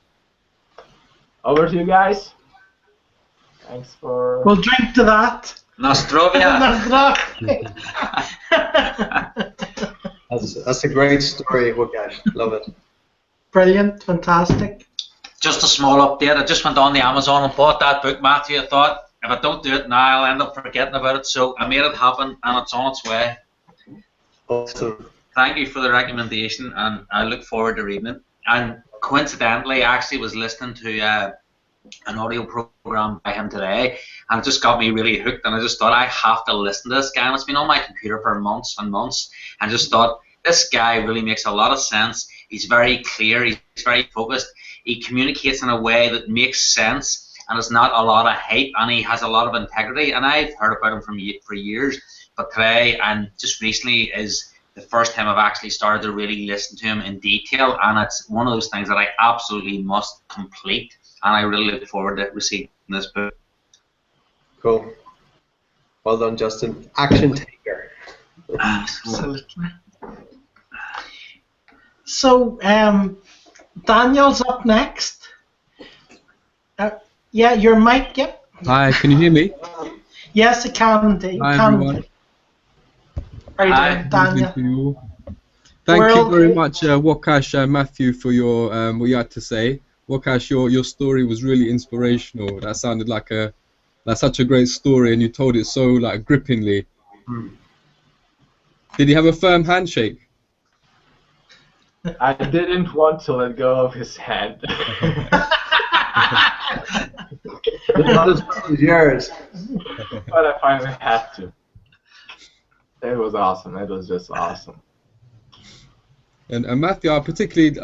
Over to you guys. Thanks for... We'll drink to that. Nostrovia. That's a great story, Łukasz. Love it. Brilliant, fantastic. Just a small update. I just went on the Amazon and bought that book, Matthew. I thought, if I don't do it now, I'll end up forgetting about it. So I made it happen, and it's on its way. Awesome. Thank you for the recommendation, and I look forward to reading it. And coincidentally, I actually was listening to an audio program by him today, and it just got me really hooked. And I just thought, I have to listen to this guy. And it's been on my computer for months and months, and just thought, this guy really makes a lot of sense. He's very clear. He's very focused. He communicates in a way that makes sense, and it's not a lot of hype, and he has a lot of integrity. And I've heard about him for years, but today and just recently is the first time I've actually started to really listen to him in detail, and it's one of those things that I absolutely must complete, and I really look forward to receiving this book. Cool. Well done, Justin. Action taker. Absolutely. So, Daniel's up next. Yeah, your mic, yep. Hi, can you hear me? Yes, it can indeed. Hi, Can everyone. indeed. How are you Hi. doing, Daniel? Thank you. Thank We're you very okay. much, Wakash, Matthew, for your what you had to say. Wakash, your story was really inspirational. That sounded like such a great story, and you told it so like grippingly. Did he have a firm handshake? I didn't want to let go of his hand. Not as fast as yours. But I finally had to. It was awesome. It was just awesome. And Matthew, I particularly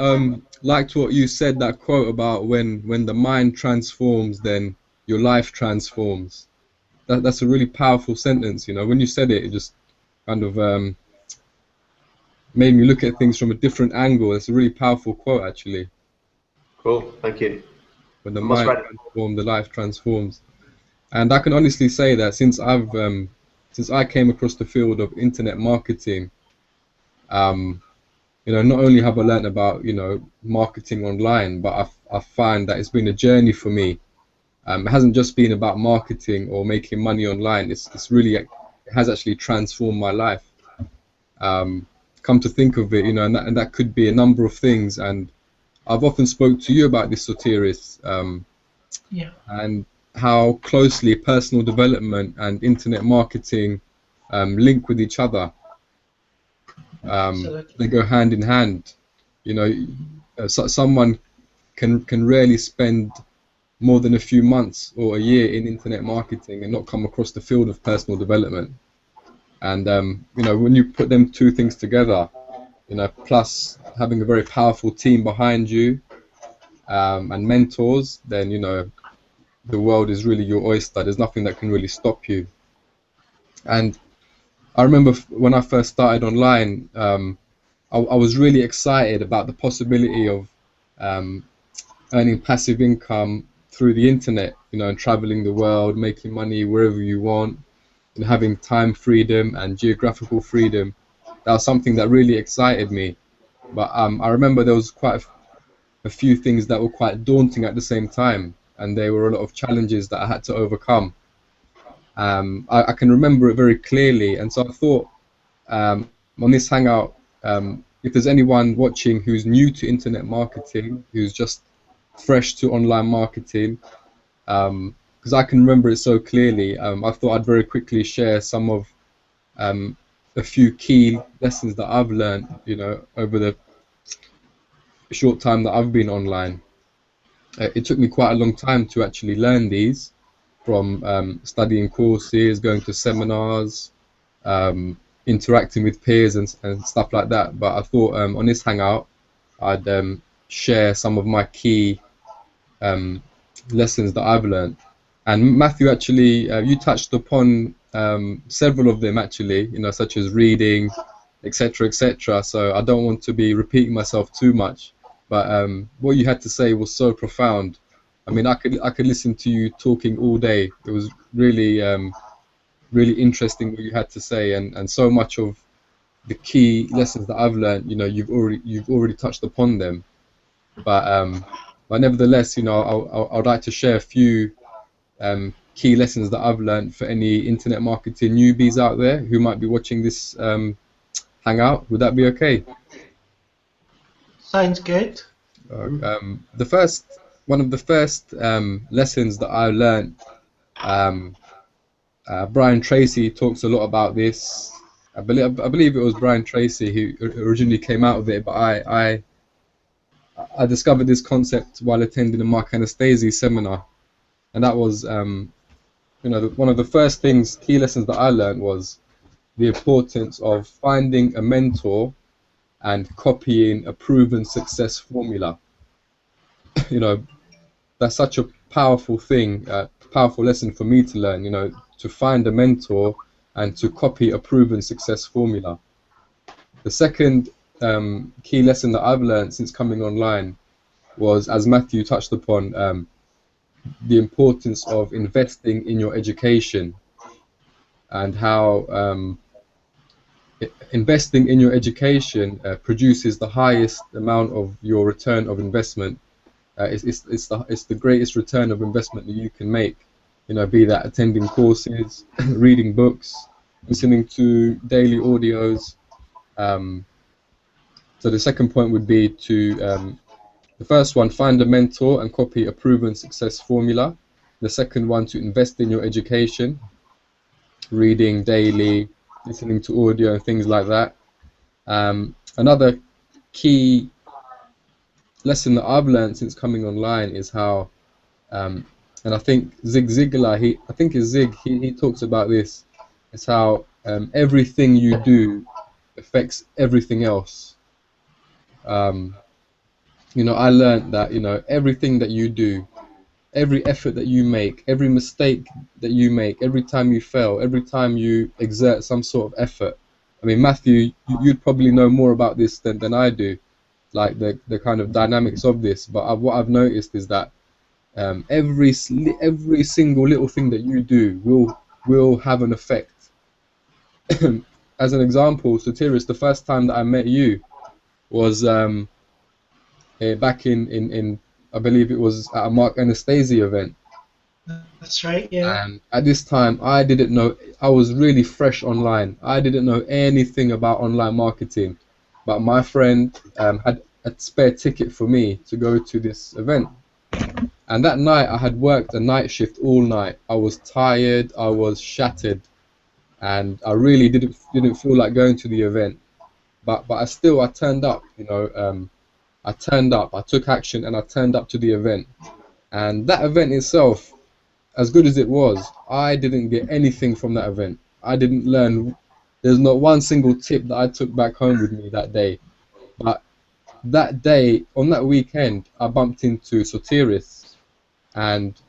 liked what you said, that quote about when the mind transforms, then your life transforms. That's a really powerful sentence, you know. When you said it, it just kind of made me look at things from a different angle. It's a really powerful quote, actually. Cool, thank you. When the Must mind write it. transforms, the life transforms. And I can honestly say that since I came across the field of internet marketing, you know, not only have I learned about, you know, marketing online, but I find that it's been a journey for me. It hasn't just been about marketing or making money online. It's really, it has actually transformed my life. Come to think of it, you know, and that could be a number of things. And I've often spoke to you about this, Sotiris, Yeah. and how closely personal development and internet marketing link with each other. Absolutely. They go hand in hand. You know, someone can rarely spend more than a few months or a year in internet marketing and not come across the field of personal development. And you know, when you put them two things together, you know, plus having a very powerful team behind you and mentors, then, you know, the world is really your oyster. There's nothing that can really stop you. And I remember when I first started online, I was really excited about the possibility of earning passive income through the internet, you know, and traveling the world, making money wherever you want, and having time freedom and geographical freedom. That was something that really excited me. But I remember there was quite a few things that were quite daunting at the same time, and there were a lot of challenges that I had to overcome. I can remember it very clearly, and so I thought on this Hangout, if there's anyone watching who's new to internet marketing, who's just fresh to online marketing, because I can remember it so clearly, I thought I'd very quickly share some of a few key lessons that I've learned, you know, over the short time that I've been online. It took me quite a long time to actually learn these, from studying courses, going to seminars, interacting with peers and stuff like that. But I thought on this Hangout, I'd share some of my key lessons that I've learned. And Matthew, actually, you touched upon several of them, actually, you know, such as reading, etc., etc. So I don't want to be repeating myself too much. But what you had to say was so profound. I mean, I could listen to you talking all day. It was really really interesting what you had to say, and so much of the key lessons that I've learned, you know, you've already touched upon them. But nevertheless, you know, I'd like to share a few key lessons that I've learned for any internet marketing newbies out there who might be watching this Hangout. Would that be okay? Sounds good. One of the first lessons that I learned, Brian Tracy talks a lot about this. I believe it was Brian Tracy who originally came out with it, but I discovered this concept while attending a Mark Anastasi seminar, and that was one of the first key lessons that I learned was the importance of finding a mentor and copying a proven success formula. That's such a powerful thing, powerful lesson for me to learn, to find a mentor and to copy a proven success formula. The second key lesson that I've learned since coming online was, as Matthew touched upon, the importance of investing in your education, and how investing in your education produces the highest amount of your return of investment. It's the greatest return of investment that you can make. Be that attending courses, reading books, listening to daily audios. So the second point would be to the first one, find a mentor and copy a proven success formula. The second one, to invest in your education, reading daily, listening to audio and things like that. Another key lesson that I've learned since coming online is how, and I think Zig Ziglar, he talks about this, is how everything you do affects everything else. I learned that everything that you do, every effort that you make, every mistake that you make, every time you fail, every time you exert some sort of effort. I mean, Matthew, you'd probably know more about this than I do, like the kind of dynamics of this. But what I've noticed is that every single little thing that you do will have an effect. As an example, Sotiris, the first time that I met you was back in I believe it was at a Mark Anastasi event. That's right, yeah. And at this time, I didn't know. I was really fresh online. I didn't know anything about online marketing, but my friend had a spare ticket for me to go to this event. And that night, I had worked a night shift all night. I was tired. I was shattered, and I really didn't feel like going to the event. But I turned up. I turned up. I took action, and I turned up to the event. And that event itself, as good as it was, I didn't get anything from that event. I didn't learn. There's not one single tip that I took back home with me that day. But that day, on that weekend, I bumped into Sotiris, and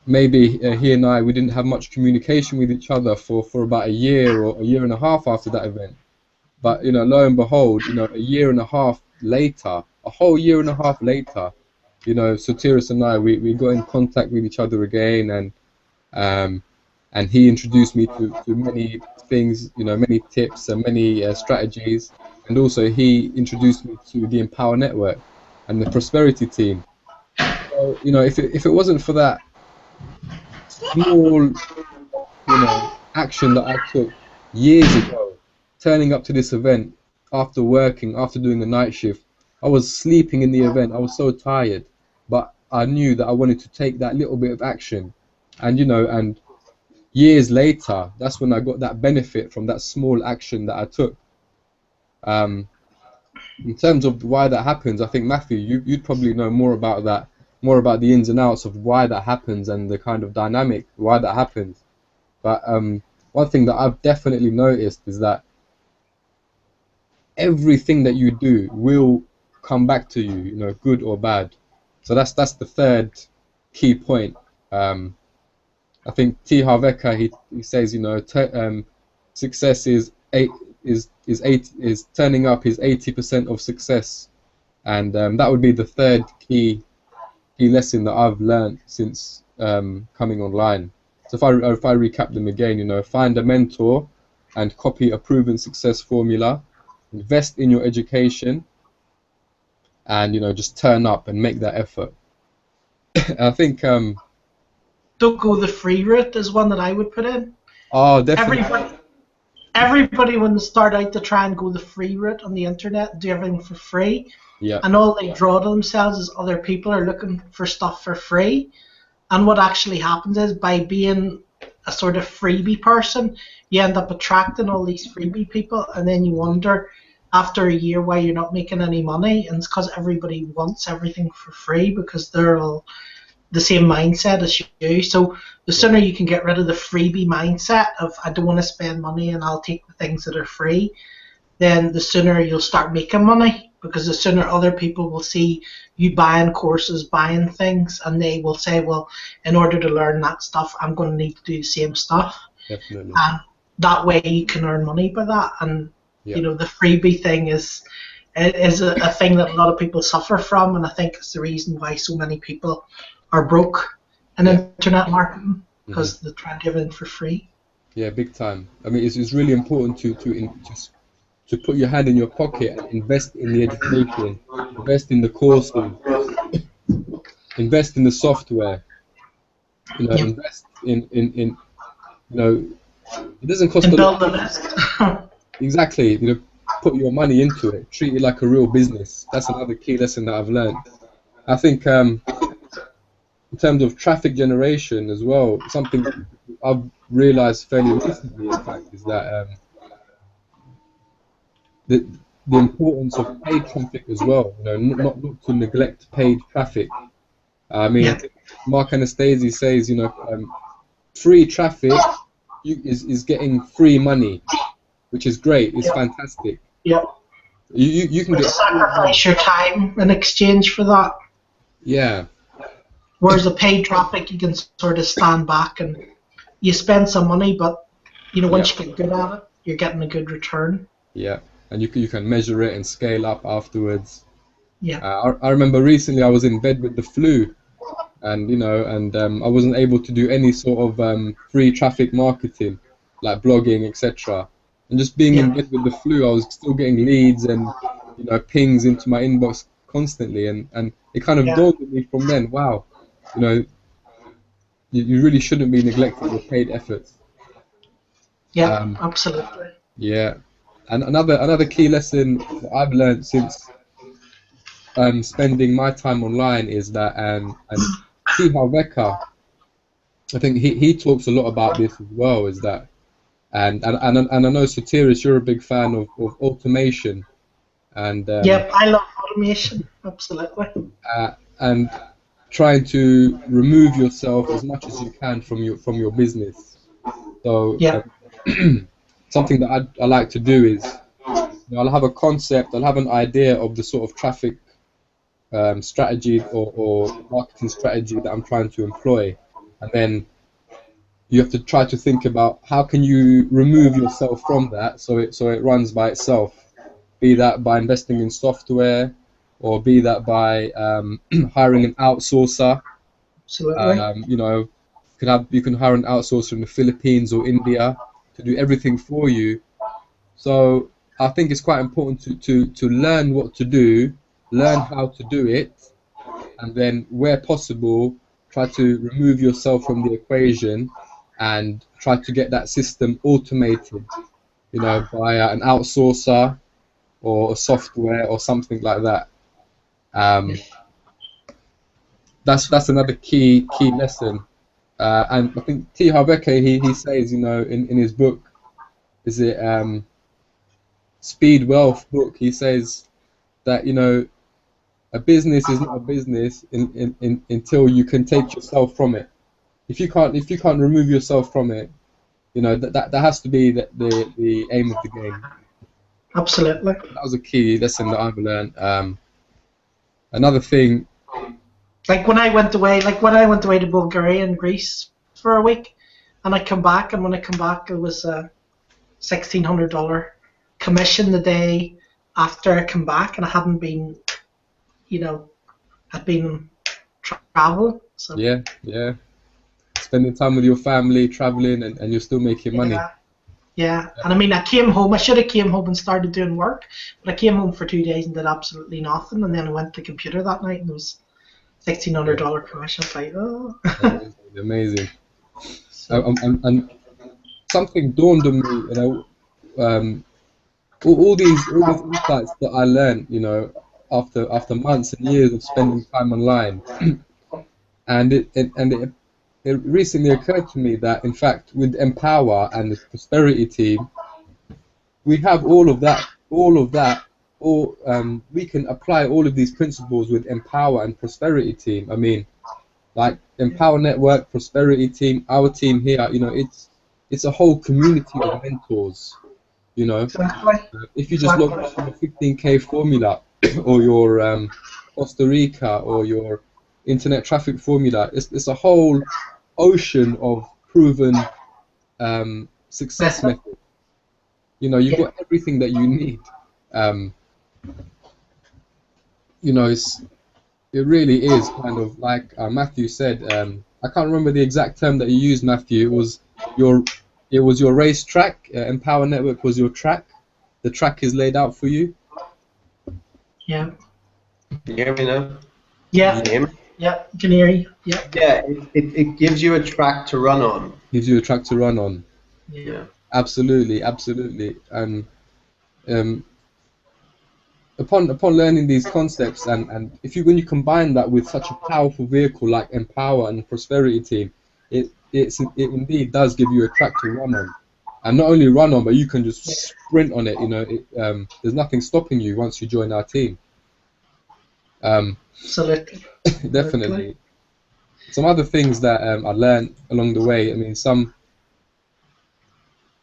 maybe he and I, we didn't have much communication with each other for about a year or a year and a half after that event. But lo and behold, a year and a half later, a whole year and a half later, Sotiris and I, we got in contact with each other again, and he introduced me to many things, many tips and many strategies, and also he introduced me to the Empower Network and the Prosperity Team. So, if it wasn't for that small, action that I took years ago, turning up to this event after doing a night shift, I was sleeping in the event. I was so tired, but I knew that I wanted to take that little bit of action, and years later, that's when I got that benefit from that small action that I took. In terms of why that happens, I think Matthew, you'd probably know more about that, more about the ins and outs of why that happens and the kind of dynamic why that happens. But one thing that I've definitely noticed is that everything that you do will come back to you, good or bad. So that's the third key point. I think T. Harv Eker, he says, success is turning up is 80% of success, and that would be the third key lesson that I've learned since coming online. So if I recap them again, find a mentor and copy a proven success formula, invest in your education, and just turn up and make that effort. I think Don't go the free route is one that I would put in. oh, definitely. everybody when they start out to try and go the free route on the internet, do everything for free, Yeah. and all they draw to themselves is other people are looking for stuff for free. And what actually happens is by being a sort of freebie person, you end up attracting all these freebie people, and then you wonder after a year why you're not making any money, and it's because everybody wants everything for free because they're all the same mindset as you. So the sooner you can get rid of the freebie mindset of I don't want to spend money and I'll take the things that are free, then the sooner you'll start making money, because the sooner other people will see you buying courses, buying things, and they will say, well, in order to learn that stuff, I'm going to need to do the same stuff. Definitely. And that way you can earn money by that. And, Yeah. you know, the freebie thing is a thing that a lot of people suffer from, and I think it's the reason why so many people are broke in Yeah. internet marketing, because they're trying to give it for free. Yeah, big time. I mean, it's really important to put your hand in your pocket and invest in the education, invest in the courses, invest in the software. You know, Yep. invest in you know, it doesn't cost And a build lot. the list. Exactly. You know, put your money into it. Treat it like a real business. That's another key lesson that I've learned. I think in terms of traffic generation as well, something I've realized fairly recently, in fact, is that the importance of paid traffic as well. You know, not to neglect paid traffic. I mean, I Yeah. think Mark Anastasi says, you know, free traffic is getting free money, which is great. It's Yep. fantastic. Yep. You can But get free money. sacrifice your time in exchange for that. Yeah, Whereas a paid traffic, you can sort of stand back and you spend some money, but you know, once you get good at it, you're getting a good return. yeah, and you can measure it and scale up afterwards. Yeah. I remember recently I was in bed with the flu, and you know, and I wasn't able to do any sort of free traffic marketing, like blogging, etc. And just being in bed with the flu, I was still getting leads and, you know, pings into my inbox constantly, and it kind of Yeah. dawned on me from then, wow, you know, you really shouldn't be neglecting your paid efforts. Yeah, absolutely. Yeah, and another key lesson that I've learned since spending my time online is that and T. Veka, I think he talks a lot about this as well, is that and I know Sotiris, you're a big fan of automation and Yep, I love automation. Absolutely. and trying to remove yourself as much as you can from your business. So Yeah. something that I like to do is, you know, I'll have a concept, I'll have an idea of the sort of traffic strategy or marketing strategy that I'm trying to employ, and then you have to try to think about how can you remove yourself from that so it runs by itself, be that by investing in software or be that by hiring an outsourcer. Absolutely. You know, you can hire an outsourcer in the Philippines or India to do everything for you. So I think it's quite important to learn what to do, learn how to do it, and then where possible, try to remove yourself from the equation and try to get that system automated, you know, by an outsourcer or a software or something like that. That's another key lesson. And I think T. Harveke, he says, you know, in his book, is it Speed Wealth book, he says that, you know, a business is not a business until you can take yourself from it. If you can't remove yourself from it, you know, that has to be the aim of the game. Absolutely. That was a key lesson that I've learned. Another thing, Like when I went away to Bulgaria and Greece for a week, and I come back, and when I come back, it was a $1,600 commission the day after I come back, and I hadn't been, you know, I'd been travel. So yeah, spending time with your family, traveling, and you're still making money. Yeah, and I mean, I came home. I should have came home and started doing work, but I came home for 2 days and did absolutely nothing. And then I went to the computer that night, and there was $1,600 commission. I was like, oh. Amazing. And something dawned on me, you know, um, all these insights that I learned, you know, after months and years of spending time online, and it recently occurred to me that in fact with Empower and the Prosperity team, we have we can apply all of these principles with Empower and Prosperity team. I mean, like Empower Network, Prosperity team, our team here, you know, it's a whole community of mentors, you know. Exactly. If you just look at your 15K formula or your Costa Rica or your internet traffic formula, it's a whole ocean of proven success Method. methods. You know, you've Yeah. got everything that you need. You know, it really is kind of like Matthew said. I can't remember the exact term that you used, Matthew. It was your race track. Empower Network was your track. The track is laid out for you. Yeah. Can you hear me now? Yeah. Can you hear me? Yeah. Can hear you. Yeah. Yeah, it gives you a track to run on. Gives you a track to run on. Yeah. Absolutely, absolutely. And upon learning these concepts, and when you combine that with such a powerful vehicle like Empower and Prosperity Team, it indeed does give you a track to run on, and not only run on, but you can just sprint on it. You know, there's nothing stopping you once you join our team. Absolutely. Definitely. Some other things that I learned along the way. I mean,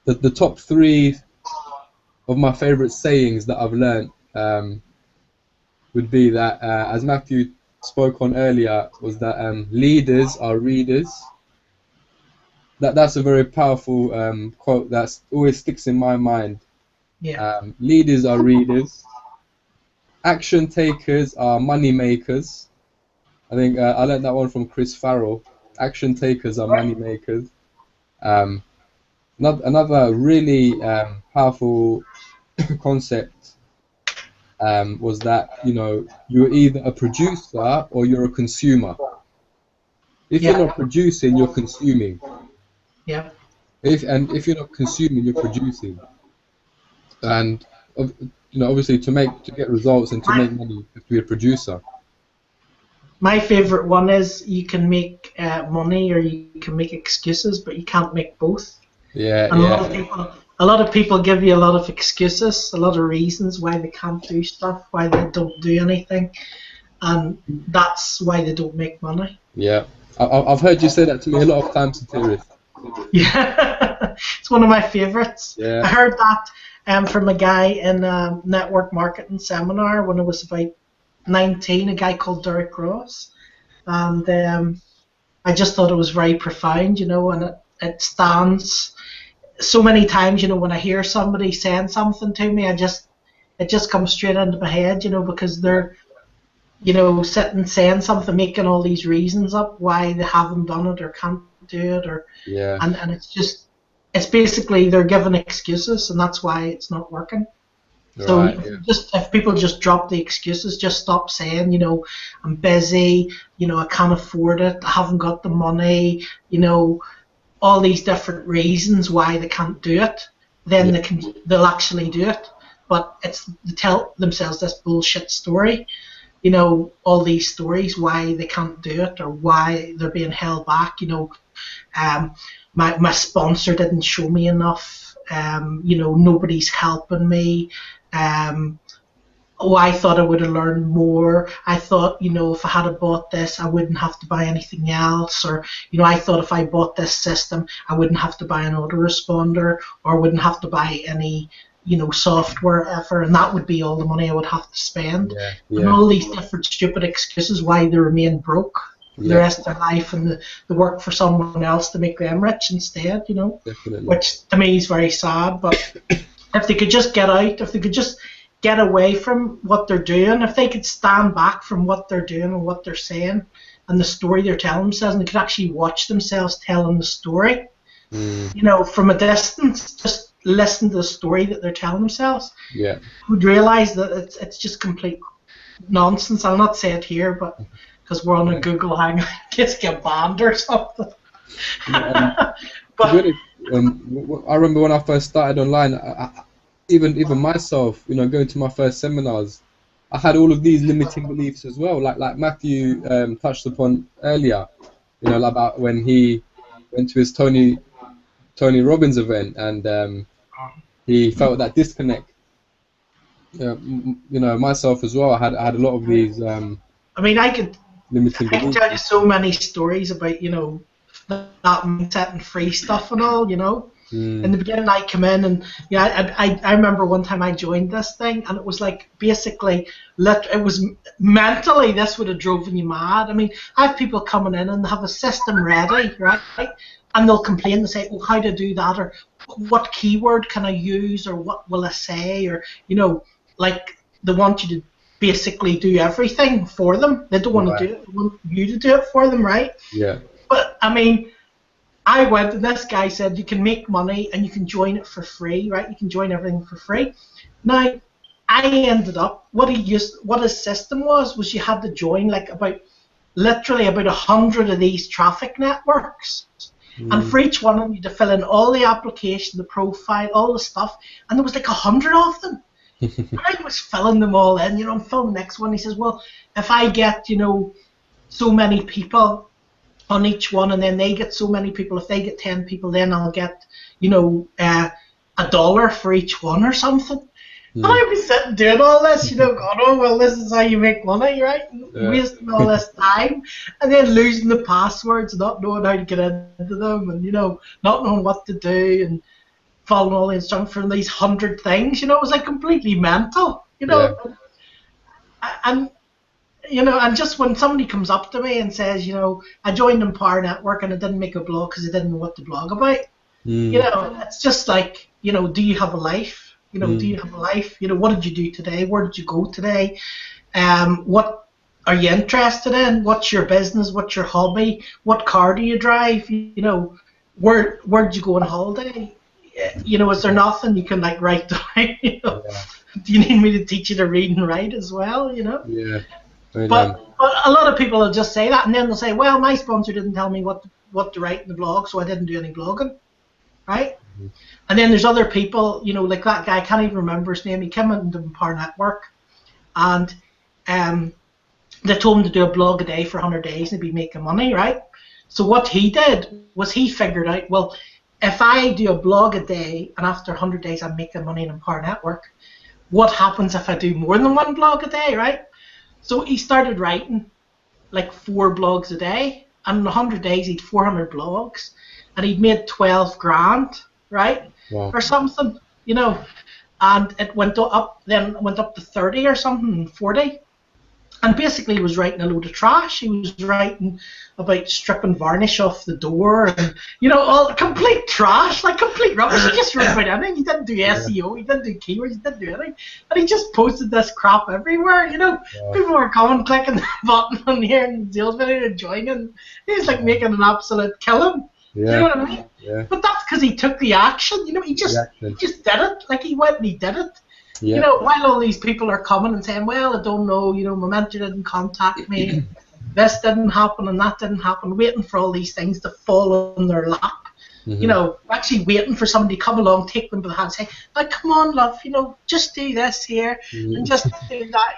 the top 3 of my favorite sayings that I've learned would be that, as Matthew spoke on earlier, was that leaders are readers. That's a very powerful quote that always sticks in my mind. Yeah. Leaders are readers. Action takers are money makers. I think I learned that one from Chris Farrell. Action takers are money makers. Another really powerful concept was that, you know, you're either a producer or you're a consumer. If you're not producing, you're consuming. Yeah. If you're not consuming, you're producing. And you know, obviously, to get results and to make money, you have to be a producer. My favorite one is you can make money or you can make excuses, but you can't make both. Yeah, And yeah. a lot of people give you a lot of excuses, a lot of reasons why they can't do stuff, why they don't do anything, and that's why they don't make money. Yeah, I've heard you say that to me a lot of times, Satiris. Yeah, it's one of my favorites. Yeah. I heard that from a guy in a network marketing seminar when I was about 19, a guy called Derek Ross, and I just thought it was very profound, you know, and it stands so many times, you know, when I hear somebody saying something to me, it just comes straight into my head, you know, because they're, you know, sitting saying something, making all these reasons up why they haven't done it or can't do it, or Yeah. and it's basically they're giving excuses, and that's why it's not working. So Right. Yeah. if people just drop the excuses, just stop saying, you know, I'm busy, you know, I can't afford it, I haven't got the money, you know, all these different reasons why they can't do it, then they'll actually do it. But they tell themselves this bullshit story, you know, all these stories why they can't do it or why they're being held back. You know, my sponsor didn't show me enough. You know, nobody's helping me. Oh, I thought I would have learned more. I thought, you know, if I had bought this, I wouldn't have to buy anything else. Or, you know, I thought if I bought this system, I wouldn't have to buy an autoresponder or wouldn't have to buy any, you know, software ever. And that would be all the money I would have to spend. Yeah. And Yeah. all these different stupid excuses why they remain broke for the rest of their life and they work for someone else to make them rich instead, you know, Definitely. which to me is very sad. But if they could just get out, if they could just get away from what they're doing, if they could stand back from what they're doing and what they're saying and the story they're telling themselves, and they could actually watch themselves telling the story, you know, from a distance, just listen to the story that they're telling themselves, Yeah. would realise that it's just complete nonsense. I'll not say it here, but because we're on a Google Hangout, in case get banned or something. To be But honest, I remember when I first started online, even myself, going to my first seminars, I had all of these limiting beliefs as well, like Matthew touched upon earlier, like about when he went to his Tony Robbins event and he felt that disconnect. Myself as well, I had a lot of these I mean, I could limiting beliefs. tell you so many stories about, that mindset and free stuff and all, In the beginning, I come in and I remember one time I joined this thing and it was like basically it was mentally this would have driven you mad. I mean, I have people coming in and they have a system ready, right? And they'll complain and say, "Oh, how to do that?" or "What keyword can I use?" or "What will I say?" or like they want you to basically do everything for them. They don't want to do it; they want you to do it for them, right? Yeah. But I mean, I went and this guy said you can make money and you can join it for free, right? You can join everything for free. Now, I ended up what his system was you had to join like literally about 100 of these traffic networks, and for each one of them you had to fill in all the application, the profile, all the stuff, and there was like 100 of them. I was filling them all in, I'm filling the next one. He says, well, if I get so many people on each one, and then they get so many people. If they get 10 people, then I'll get, $1 for each one or something. And I was sitting doing all this, going, oh, well, this is how you make money, right? Wasting all this time, and then losing the passwords, not knowing how to get into them, and, not knowing what to do, and following all the instructions from these 100 things. It was like completely mental, And and just when somebody comes up to me and says, I joined Empower Network and I didn't make a blog because I didn't know what to blog about, it's just like, do you have a life? Do you have a life? What did you do today? Where did you go today? What are you interested in? What's your business? What's your hobby? What car do you drive? Where did you go on holiday? Is there nothing you can like write down? Do you need me to teach you to read and write as well? Yeah. But a lot of people will just say that, and then they'll say, well, my sponsor didn't tell me what to write in the blog, so I didn't do any blogging, right? And then there's other people, like that guy, I can't even remember his name, he came into the Empower Network, and they told him to do a blog a day for 100 days and he'd be making money, right? So what he did was he figured out, well, if I do a blog a day and after 100 days I'm making money in Empower Network, what happens if I do more than one blog a day, right? So he started writing like 4 blogs a day, and in 100 days he'd 400 blogs, and he'd made 12 grand, right? Wow. Or something, and it went up to 30 or something, 40. And basically he was writing a load of trash. He was writing about stripping varnish off the door and, all complete trash, like complete rubbish. He just wrote about anything. He didn't do SEO, he didn't do keywords, he didn't do anything. And he just posted this crap everywhere, People were coming, clicking the button on here and sales video and joining. He was like making an absolute killing. Yeah. You know what I mean? Yeah. But that's because he took the action. He just did it. Like he went and he did it. Yeah. While all these people are coming and saying, well, I don't know, my mentor didn't contact me, this didn't happen and that didn't happen, waiting for all these things to fall on their lap. Actually waiting for somebody to come along, take them by the hand, say, oh, come on, love, just do this here and just do that.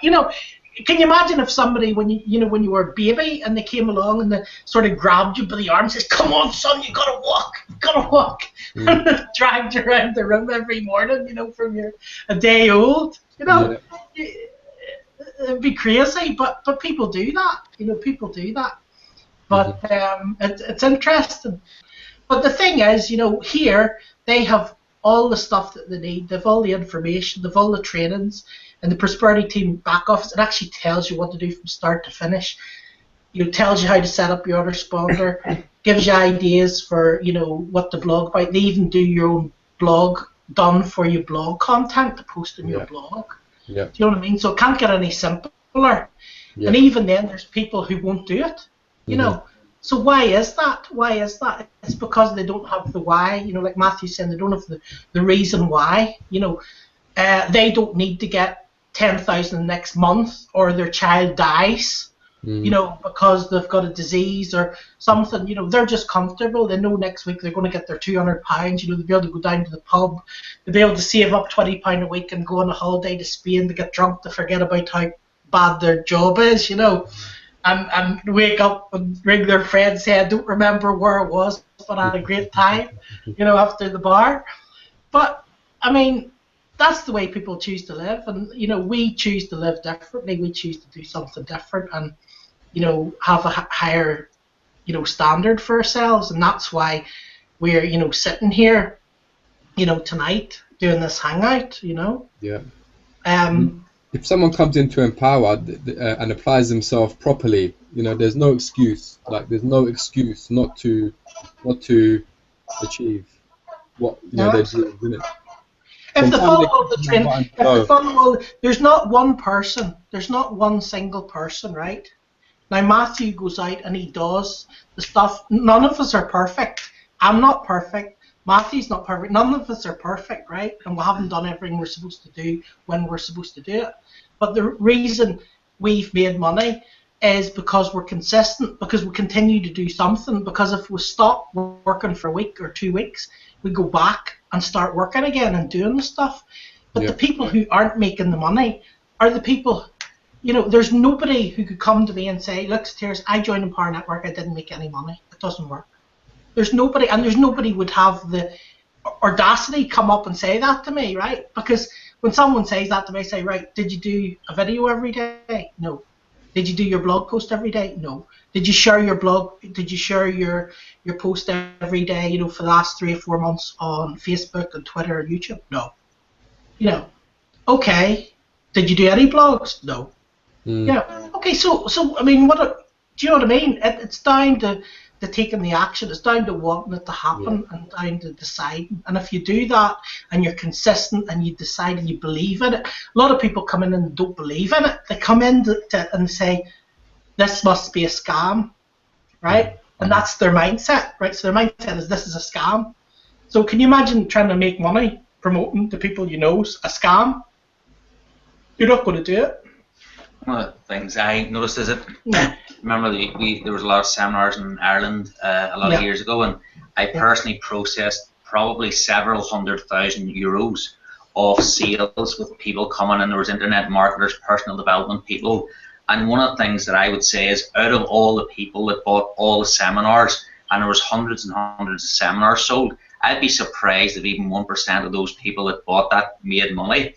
Can you imagine if somebody, when you were a baby and they came along and they sort of grabbed you by the arm and says, come on, son, you gotta walk, and they dragged you around the room every morning, from you're a day old, it'd be crazy, but people do that, people do that. But it's interesting. But the thing is, here they have all the stuff that they need. They've all the information, they've all the trainings, and the Prosperity Team back office, it actually tells you what to do from start to finish. It tells you how to set up your autoresponder, gives you ideas for, what to blog about. They even do your own blog done for your blog content to post in your blog. Yeah. Do you know what I mean? So it can't get any simpler. Yeah. And even then, there's people who won't do it, So why is that? It's because they don't have the why. Like Matthew said, they don't have the reason why. They don't need to get 10,000 next month or their child dies you know, because they've got a disease or something. You know, they're just comfortable. They know next week they're going to get their £200. You know, they'll be able to go down to the pub. They'll be able to save up £20 a week and go on a holiday to Spain to get drunk to forget about how bad their job is. You know, and wake up and ring their friend and say, I don't remember where it was, but I had a great time. You know, after the bar. But I mean, that's the way people choose to live, and you know, we choose to live differently. We choose to do something different, and you know, have a higher, you know, standard for ourselves, and that's why we're, you know, sitting here, you know, tonight doing this hangout, you know. Yeah. Um. If someone comes into Empower and applies themselves properly, you know, there's no excuse. Like, there's no excuse not to achieve what No, they're absolutely. doing, isn't it? If they Sometimes they follow all the come train, and if go. they follow all, there's not one person, there's not one single person, right? Now Matthew goes out and he does the stuff. None of us are perfect. I'm not perfect. Matthew's not perfect. None of us are perfect, right? And we haven't done everything we're supposed to do when we're supposed to do it. But the reason we've made money is because we're consistent, because we continue to do something. Because if we stop working for a week or 2 weeks, we go back and start working again and doing the stuff. But Yeah. the people who aren't making the money are the people, you know, there's nobody who could come to me and say, look, Tears, I joined Empower Network, I didn't make any money. It doesn't work. There's nobody, and there's nobody would have the audacity come up and say that to me, right? Because when someone says that to me, I say, right, did you do a video every day? No. Did you do your blog post every day? No. Did you share your blog? Did you share your post every day, you know, for the last 3 or 4 months on Facebook and Twitter and YouTube? No. You know, okay. Did you do any blogs? No. Yeah. Okay. So I mean, do you know what I mean? It's down to taking the action. It's down to wanting it to happen, and down to deciding. And if you do that, and you're consistent, and you decide and you believe in it, a lot of people come in and don't believe in it. They come in and say, "This must be a scam," right? And that's their mindset, right? So their mindset is, "This is a scam." So can you imagine trying to make money promoting to people you know is a scam? You're not going to do it. One of the things I noticed is remember there was a lot of seminars in Ireland a lot of years ago, and I personally processed probably several €100,000 of sales with people coming in. There was internet marketers, personal development people, and one of the things that I would say is, out of all the people that bought all the seminars, and there was hundreds and hundreds of seminars sold, I'd be surprised if even 1% of those people that bought that made money.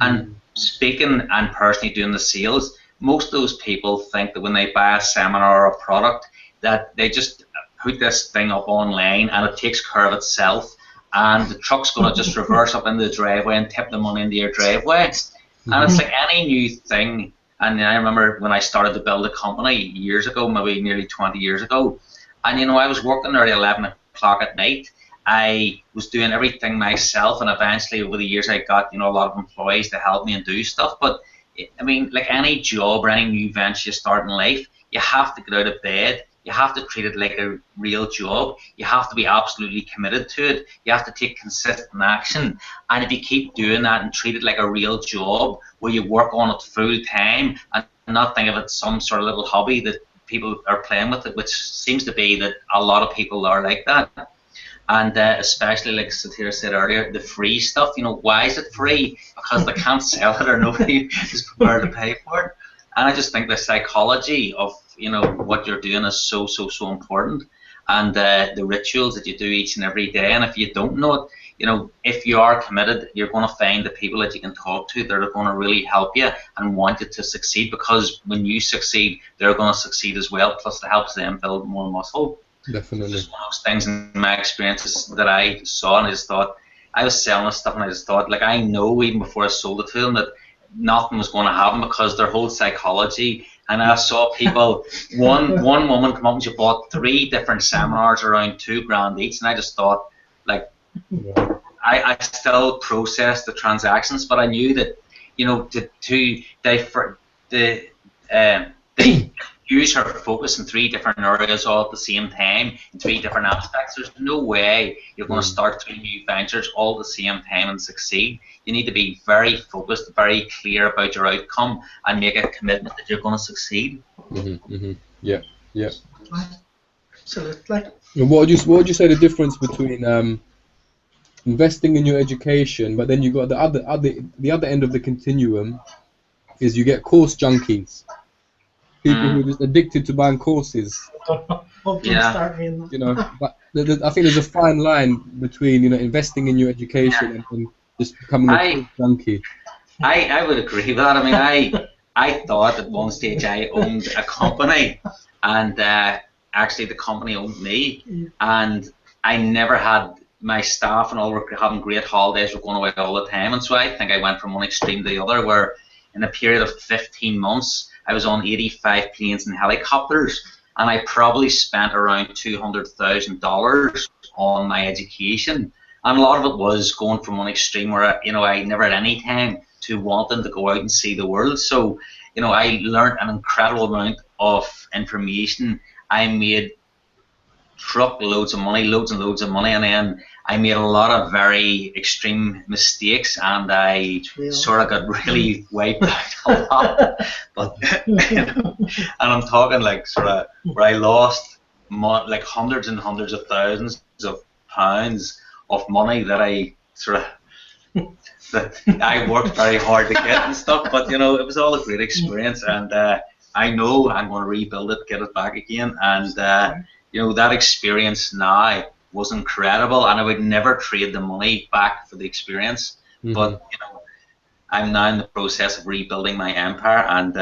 And speaking and personally doing the sales, most of those people think that when they buy a seminar or a product, that they just put this thing up online and it takes care of itself, and the truck's going to just reverse up into the driveway and tip the money into your driveway. And it's like any new thing. And I remember when I started to build a company years ago, maybe nearly 20 years ago, and you know, I was working there at 11 o'clock at night. I was doing everything myself, and eventually over the years I got, you know, a lot of employees to help me and do stuff. But I mean, like any job or any new venture you start in life, you have to get out of bed. You have to treat it like a real job. You have to be absolutely committed to it. You have to take consistent action. And if you keep doing that and treat it like a real job where you work on it full time and not think of it as some sort of little hobby that people are playing with it, which seems to be that a lot of people are like that. And especially, like Satira said earlier, the free stuff, you know, why is it free? Because they can't sell it or nobody is prepared to pay for it. And I just think the psychology of, you know, what you're doing is so important. And the rituals that you do each and every day. And if you don't know it, you know, if you are committed, you're going to find the people that you can talk to that are going to really help you and want you to succeed. Because when you succeed, they're going to succeed as well. Plus, it helps them build more muscle. Definitely. Just one of those things in my experiences that I saw, and I just thought, I was selling this stuff, and I just thought, like, I know even before I sold it to them that nothing was going to happen because their whole psychology. And I saw people, one woman come up and she bought 3 different seminars around $2,000 each, and I just thought, like, I still processed the transactions, but I knew that, you know, you use her focus in 3 different areas all at the same time, in 3 different aspects, there's no way you're going to start 3 new ventures all at the same time and succeed. You need to be very focused, very clear about your outcome, and make a commitment that you're going to succeed. Yeah, yeah. Absolutely. And what would you say the difference between investing in your education, but then you got the other end of the continuum is you get course junkies, people who are just addicted to buying courses. You know, but I think there's a fine line between, you know, investing in your education and just becoming a course junkie. I would agree with that. I mean, I thought at one stage I owned a company, and actually the company owned me, and I never had my staff and all were having great holidays, were going away all the time, and so I think I went from one extreme to the other, where in a period of 15 months I was on 85 planes and helicopters, and I probably spent around $200,000 on my education, and a lot of it was going from one extreme where I never had any time to wanting to go out and see the world. So I learned an incredible amount of information. I made truckloads of money, loads and loads of money, and then I made a lot of very extreme mistakes, and I sort of got really wiped out a lot. But and I'm talking like sort of where I lost like hundreds and hundreds of thousands of pounds of money that I sort of that I worked very hard to get and stuff. But it was all a great experience, and I know I'm going to rebuild it, get it back again, and that experience now was incredible, and I would never trade the money back for the experience. But I'm now in the process of rebuilding my empire, and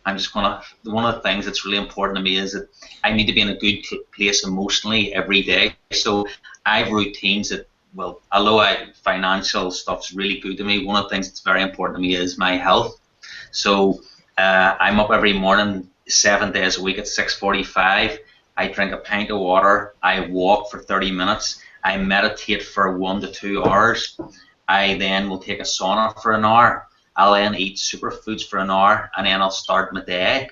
I'm just gonna. One of the things that's really important to me is that I need to be in a good place emotionally every day. So I have routines that, well, although financial stuff's really good to me, one of the things that's very important to me is my health. So I'm up every morning 7 days a week at 6:45. I drink a pint of water, I walk for 30 minutes, I meditate for 1 to 2 hours, I then will take a sauna for an hour, I'll then eat superfoods for an hour, and then I'll start my day,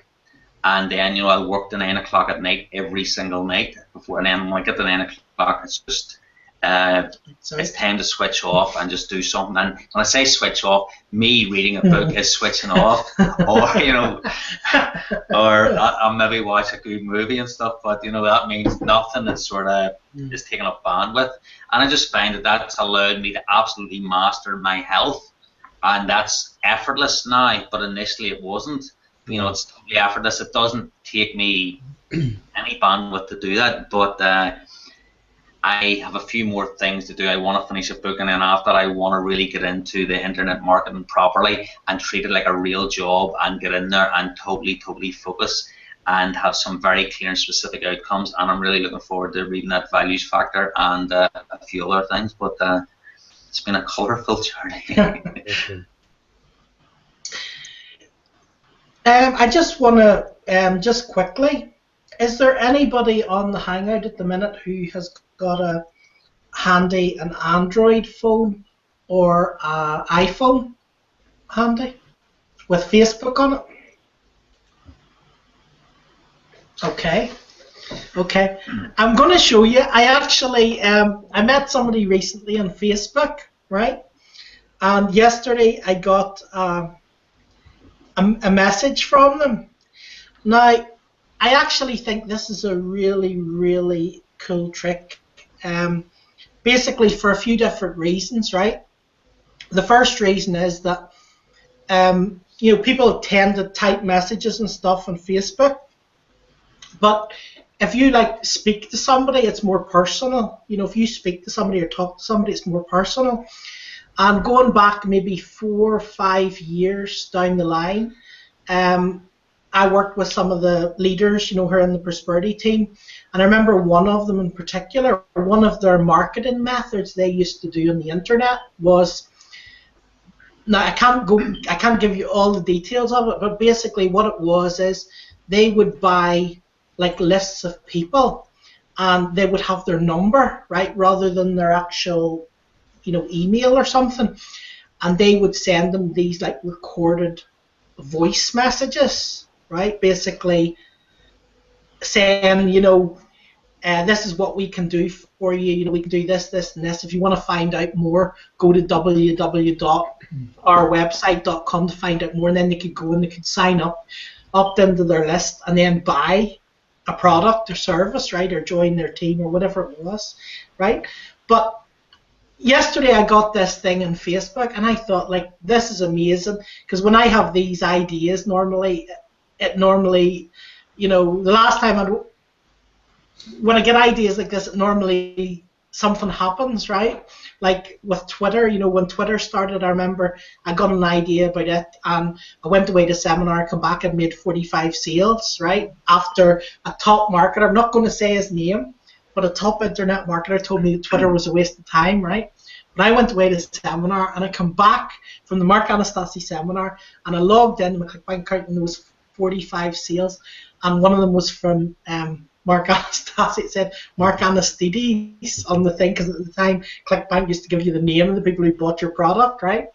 and then I'll work to 9 o'clock at night every single night, and then when I get to 9 o'clock it's just it's time to switch off and just do something. And when I say switch off, me reading a book is switching off, or or I'll maybe watch a good movie and stuff. But that means nothing that sort of is taking up bandwidth. And I just find that that's allowed me to absolutely master my health, and that's effortless now. But initially it wasn't. It's totally effortless. It doesn't take me any bandwidth to do that, but I have a few more things to do. I want to finish a book, and then after that I want to really get into the internet marketing properly and treat it like a real job and get in there and totally focus and have some very clear and specific outcomes. And I'm really looking forward to reading that Values Factor and a few other things. But it's been a colourful journey. I just want to just quickly. Is there anybody on the Hangout at the minute who has got an Android phone or an iPhone handy with Facebook on it? Okay. I'm going to show you. I actually I met somebody recently on Facebook, right? And yesterday I got a message from them. Now, I actually think this is a really cool trick, basically for a few different reasons, right? The first reason is that people tend to type messages and stuff on Facebook, but if you speak to somebody, it's more personal. If you speak to somebody or talk to somebody, it's more personal. And going back maybe 4 or 5 years down the line, I worked with some of the leaders, who are in the prosperity team, and I remember one of them in particular, one of their marketing methods they used to do on the internet was, now I can't give you all the details of it, but basically what it was is they would buy lists of people, and they would have their number, right, rather than their actual, email or something, and they would send them these recorded voice messages. right? Basically saying, this is what we can do for you. We can do this, this, and this. If you want to find out more, go to www.ourwebsite.com to find out more, and then they could go and they could sign up, opt into their list, and then buy a product or service, right, or join their team or whatever it was, right? But yesterday I got this thing on Facebook, and I thought, like, this is amazing, because when I have these ideas, normally, the last time when I get ideas like this, normally something happens, right? Like with Twitter, when Twitter started, I remember I got an idea about it, and I went away to a seminar, come back and made 45 sales, right? After a top marketer, I'm not going to say his name, but a top internet marketer told me that Twitter was a waste of time, right? But I went away to the seminar, and I come back from the Mark Anastasi seminar, and I logged in my ClickBank account, and there was 45 sales, and one of them was from Mark Anastasi. It said Mark Anastides on the thing, because at the time ClickBank used to give you the name of the people who bought your product, right?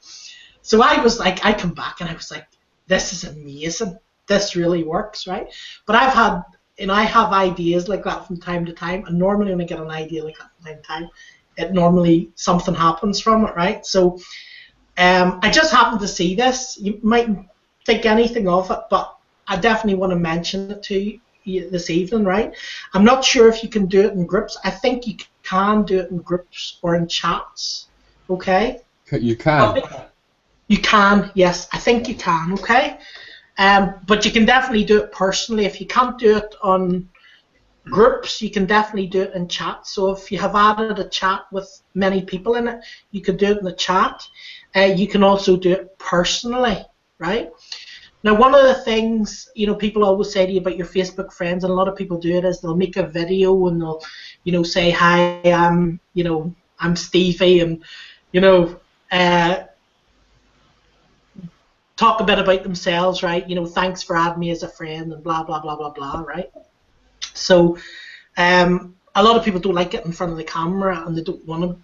So I was like, I come back and I was like, this is amazing. This really works, right? But I have ideas like that from time to time, and normally when I get an idea like that from time to time, it normally something happens from it, right? So I just happened to see this. You mightn't think anything of it, but I definitely want to mention it to you this evening, right? I'm not sure if you can do it in groups. I think you can do it in groups or in chats, okay? You can? You can, yes. I think you can, okay? But you can definitely do it personally. If you can't do it on groups, you can definitely do it in chat. So if you have added a chat with many people in it, you can do it in the chat. You can also do it personally, right? Now, one of the things, people always say to you about your Facebook friends, and a lot of people do it, is they'll make a video and they'll, say, hi, I'm Stevie, and, talk a bit about themselves, right? Thanks for adding me as a friend, and blah, blah, blah, blah, blah, right? So, a lot of people don't like it in front of the camera, and they don't want to,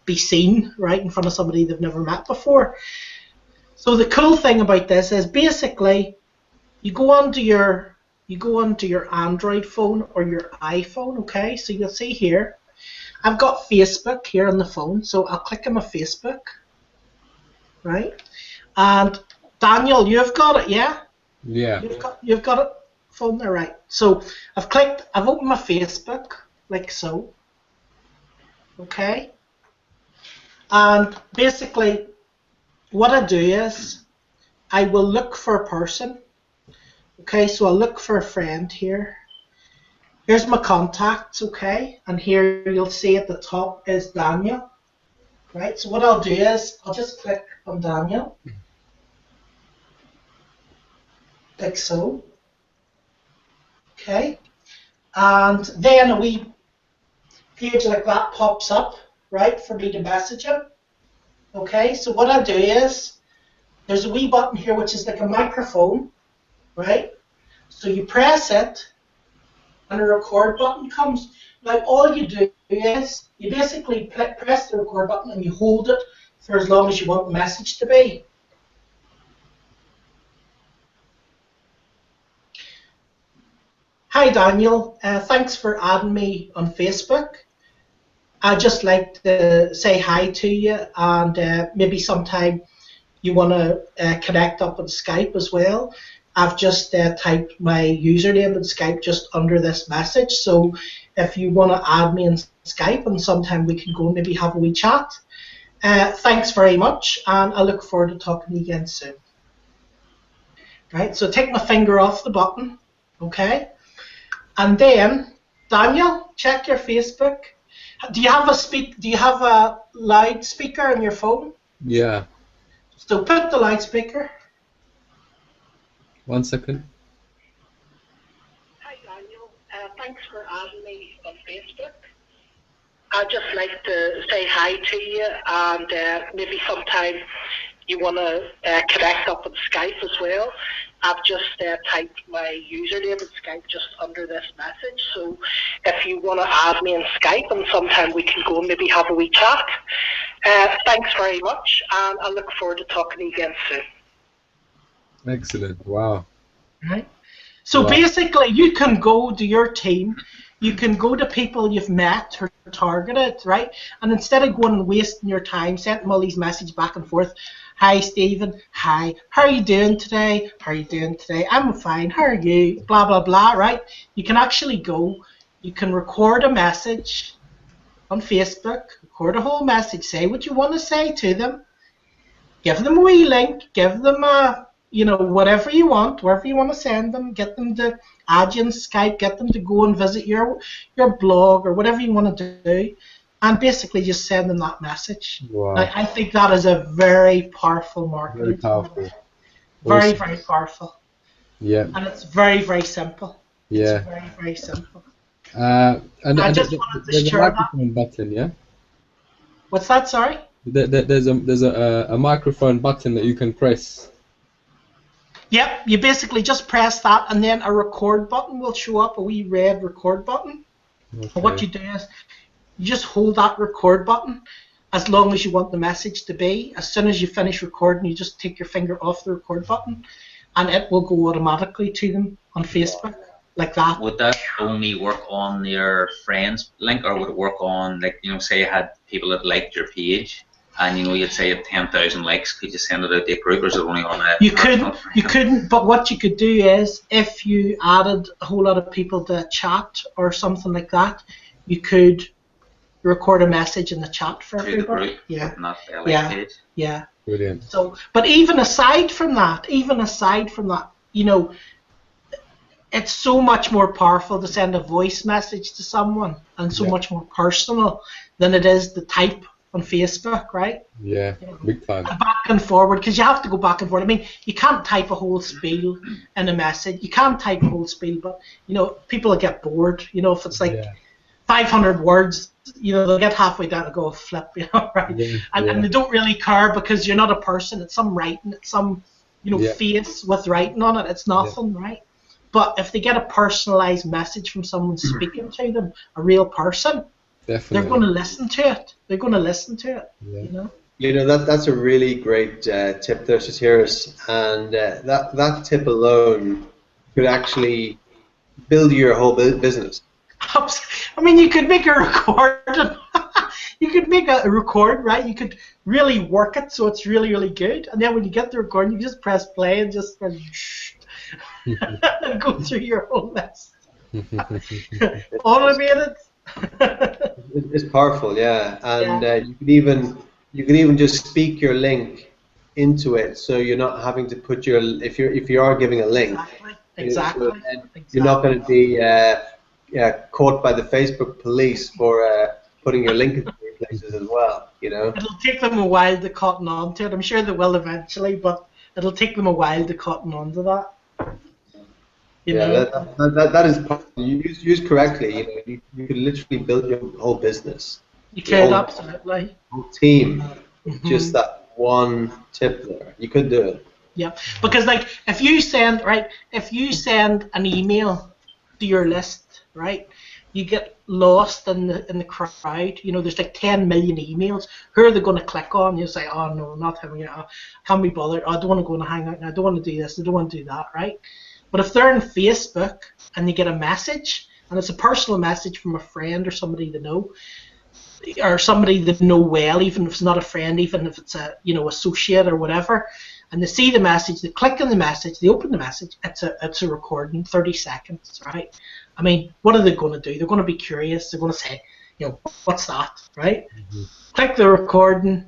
be seen, right, in front of somebody they've never met before. So the cool thing about this is basically you go onto your Android phone or your iPhone, okay? So you'll see here, I've got Facebook here on the phone, so I'll click on my Facebook, right? And Daniel, you've got it, yeah? Yeah. You've got it phone there, right? So I've opened my Facebook like so, okay? And basically, what I do is I will look for a person. Okay, so I'll look for a friend here. Here's my contacts, okay? And here you'll see at the top is Daniel. Right, so what I'll do is I'll just click on Daniel. Like so. Okay. And then a wee page like that pops up, right, for me to message him. Okay, so what I do is there's a wee button here which is like a microphone, right? So you press it and a record button comes. Now all you do is you basically press the record button and you hold it for as long as you want the message to be. Hi Daniel, thanks for adding me on Facebook. I'd just like to say hi to you, and maybe sometime you want to connect up on Skype as well. I've just typed my username in Skype just under this message, so if you want to add me in Skype and sometime we can go and maybe have a wee chat. Thanks very much, and I look forward to talking to you again soon. Right, so take my finger off the button, okay? And then, Daniel, check your Facebook. Do you have a loudspeaker on your phone? Yeah. So put the loudspeaker. 1 second. Hi Daniel, thanks for adding me on Facebook. I'd just like to say hi to you, and maybe sometime you want to connect up on Skype as well. I've just typed my username in Skype just under this message, so if you want to add me in Skype and sometime we can go and maybe have a wee chat. Thanks very much, and I look forward to talking to you again soon. Excellent. Wow. Right? So Wow. basically, you can go to your team, you can go to people you've met or targeted, right? And instead of going and wasting your time sending all these messages back and forth, hi Stephen, hi, how are you doing today? How are you doing today? I'm fine, how are you? Blah, blah, blah, right? You can actually go, you can record a message on Facebook, record a whole message, say what you want to say to them, give them a wee link, give them a, whatever you want, wherever you want to send them, get them to add you on Skype, get them to go and visit your blog or whatever you want to do, and basically just send them that message. Wow. Now, I think that is a very powerful Very marketing tool. powerful. Very, Awesome. very powerful. Yeah. And it's very, very simple. Yeah. It's very, very simple. And I just wanted to there's a share that. microphone button, yeah. What's that, sorry? There's a microphone button that you can press. Yep, you basically just press that and then a record button will show up, a wee red record button. Okay. And what you do is you just hold that record button as long as you want the message to be. As soon as you finish recording, you just take your finger off the record button and it will go automatically to them on Facebook, like that. Would that only work on your friends link, or would it work on, like, say you had people that liked your page and you'd say you had 10,000 likes, could you send it out to a group, or is it only on a You couldn't, but what you could do is if you added a whole lot of people to a chat or something like that, you could record a message in the chat for to the everybody. group, Yeah, not the like Yeah. page? yeah. Brilliant. So, but even aside from that, it's so much more powerful to send a voice message to someone and so Yeah. much more personal than it is to type on Facebook, right? Yeah. Big time. And back and forward, because you have to go back and forward. I mean, you can't type a whole spiel in a message. You can type a whole spiel, but people will get bored. If it's like Yeah. 500 words, they'll get halfway down and go flip, right? Yeah, And they don't really care because you're not a person. It's some writing. It's some, Yeah. face with writing on it. It's nothing, right? But if they get a personalized message from someone speaking to them, a real person, Definitely. they're going to listen to it. They're going to listen to it. Yeah. That's a really great tip there, Satiris, and that tip alone could actually build your whole business. I mean, you could make a record. You could make a record, right? You could really work it so it's really, really good. And then when you get the recording, you just press play and just press and go through your whole list. Automated. It's powerful, yeah, and you can even just speak your link into it, so you're not having to put if you are giving a link. Exactly. And you're not going to be caught by the Facebook police for putting your link into places as well. It'll take them a while to cotton on to it. I'm sure they will eventually, but it'll take them a while to cotton on to that. That is used correctly. You could literally build your whole business. You could, absolutely. Whole team. Just that one tip there. You could do it. Yeah, because if you send an email to your list, right, you get lost in the crowd. There's like 10 million emails. Who are they going to click on? You say, oh no, not him. Can't be bothered. Oh, I don't want to go on a Hangout. I don't want to do this. I don't want to do that, right? But if they're on Facebook and they get a message, and it's a personal message from a friend or somebody they know, or somebody they know well, even if it's not a friend, even if it's a associate or whatever, and they see the message, they click on the message, they open the message, it's a recording, 30 seconds, right? I mean, what are they going to do? They're going to be curious. They're going to say, what's that, right? Click the recording,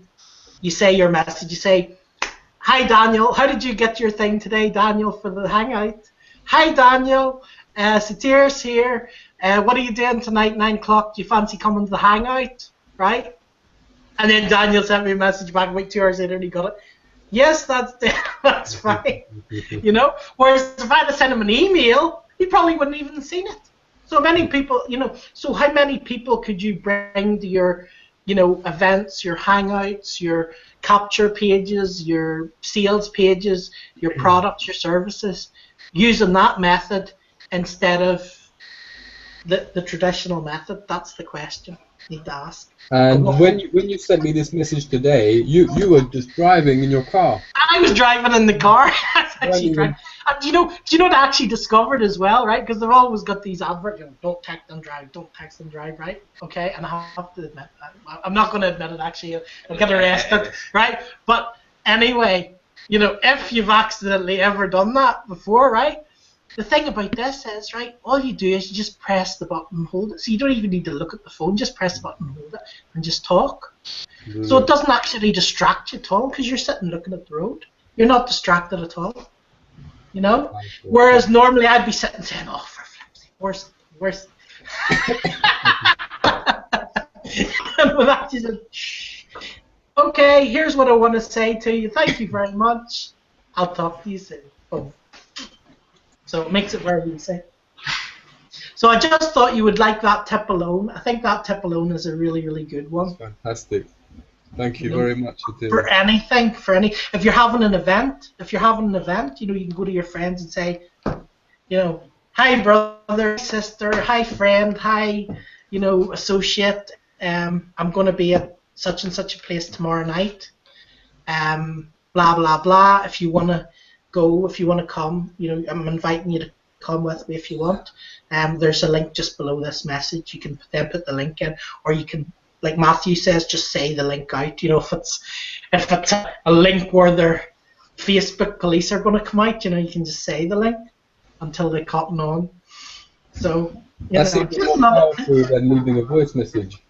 you say your message, you say, hi Daniel, how did you get your thing today, Daniel, for the Hangout? Hi Daniel, Satiris here. What are you doing tonight, 9 o'clock? Do you fancy coming to the Hangout? Right? And then Daniel sent me a message back about 2 hours later and he got it. Yes, that's fine. Whereas if I had to send him an email, he probably wouldn't even have seen it. So many people, so how many people could you bring to your, events, your Hangouts, your capture pages, your sales pages, your products, your services, using that method instead of the traditional method? That's the question you need to ask. And when you sent me this message today, you were just driving in your car. I was driving in the car. I was Well, actually you- driving. And do you know what I actually discovered as well, right? Because they've always got these adverts, don't text and drive, don't text and drive, right? Okay, and I have to admit, I'm not going to admit it actually, I'll get arrested, right? But anyway, if you've accidentally ever done that before, right? The thing about this is, right, all you do is you just press the button and hold it. So you don't even need to look at the phone, just press the button and hold it and just talk. So it doesn't actually distract you at all because you're sitting looking at the road. You're not distracted at all. Whereas normally I'd be sitting saying, "Oh, for flip's sake, where's?" And with that, you said, "Shh. Okay, here's what I want to say to you. Thank you very much. I'll talk to you soon." Boom. So it makes it very easy. So I just thought you would like that tip alone. I think that tip alone is a really, really good one. Fantastic. Thank you very much. For anything, if you're having an event, you can go to your friends and say, hi brother, sister, hi friend, hi, associate, I'm going to be at such and such a place tomorrow night, blah, blah, blah. If you want to go, if you want to come, I'm inviting you to come with me if you want. There's a link just below this message. You can then put the link in, or you can, like Matthew says, just say the link out. If it's a link where their Facebook police are going to come out, you can just say the link until they cotton on. So that's even more powerful than leaving a voice message.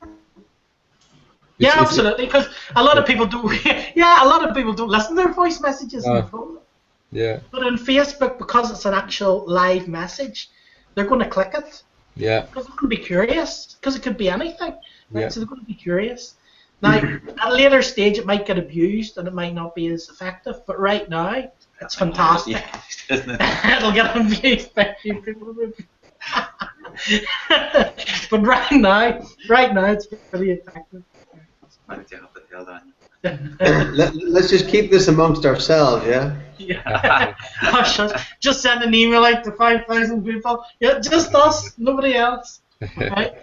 Yeah, absolutely. Because a lot of people don't. Yeah, a lot of people don't listen to their voice messages on their phone. Yeah. But on Facebook, because it's an actual live message, they're going to click it. Yeah. Because they're going to be curious. Because it could be anything. Right? Yeah. So they're going to be curious. Now, at a later stage, it might get abused and it might not be as effective. But right now, it's fantastic. It'll get abused by a few people. But right now, it's pretty effective. Let's just keep this amongst ourselves, yeah? Yeah. Just send an email out to 5,000 people. Yeah, just us, nobody else. Right?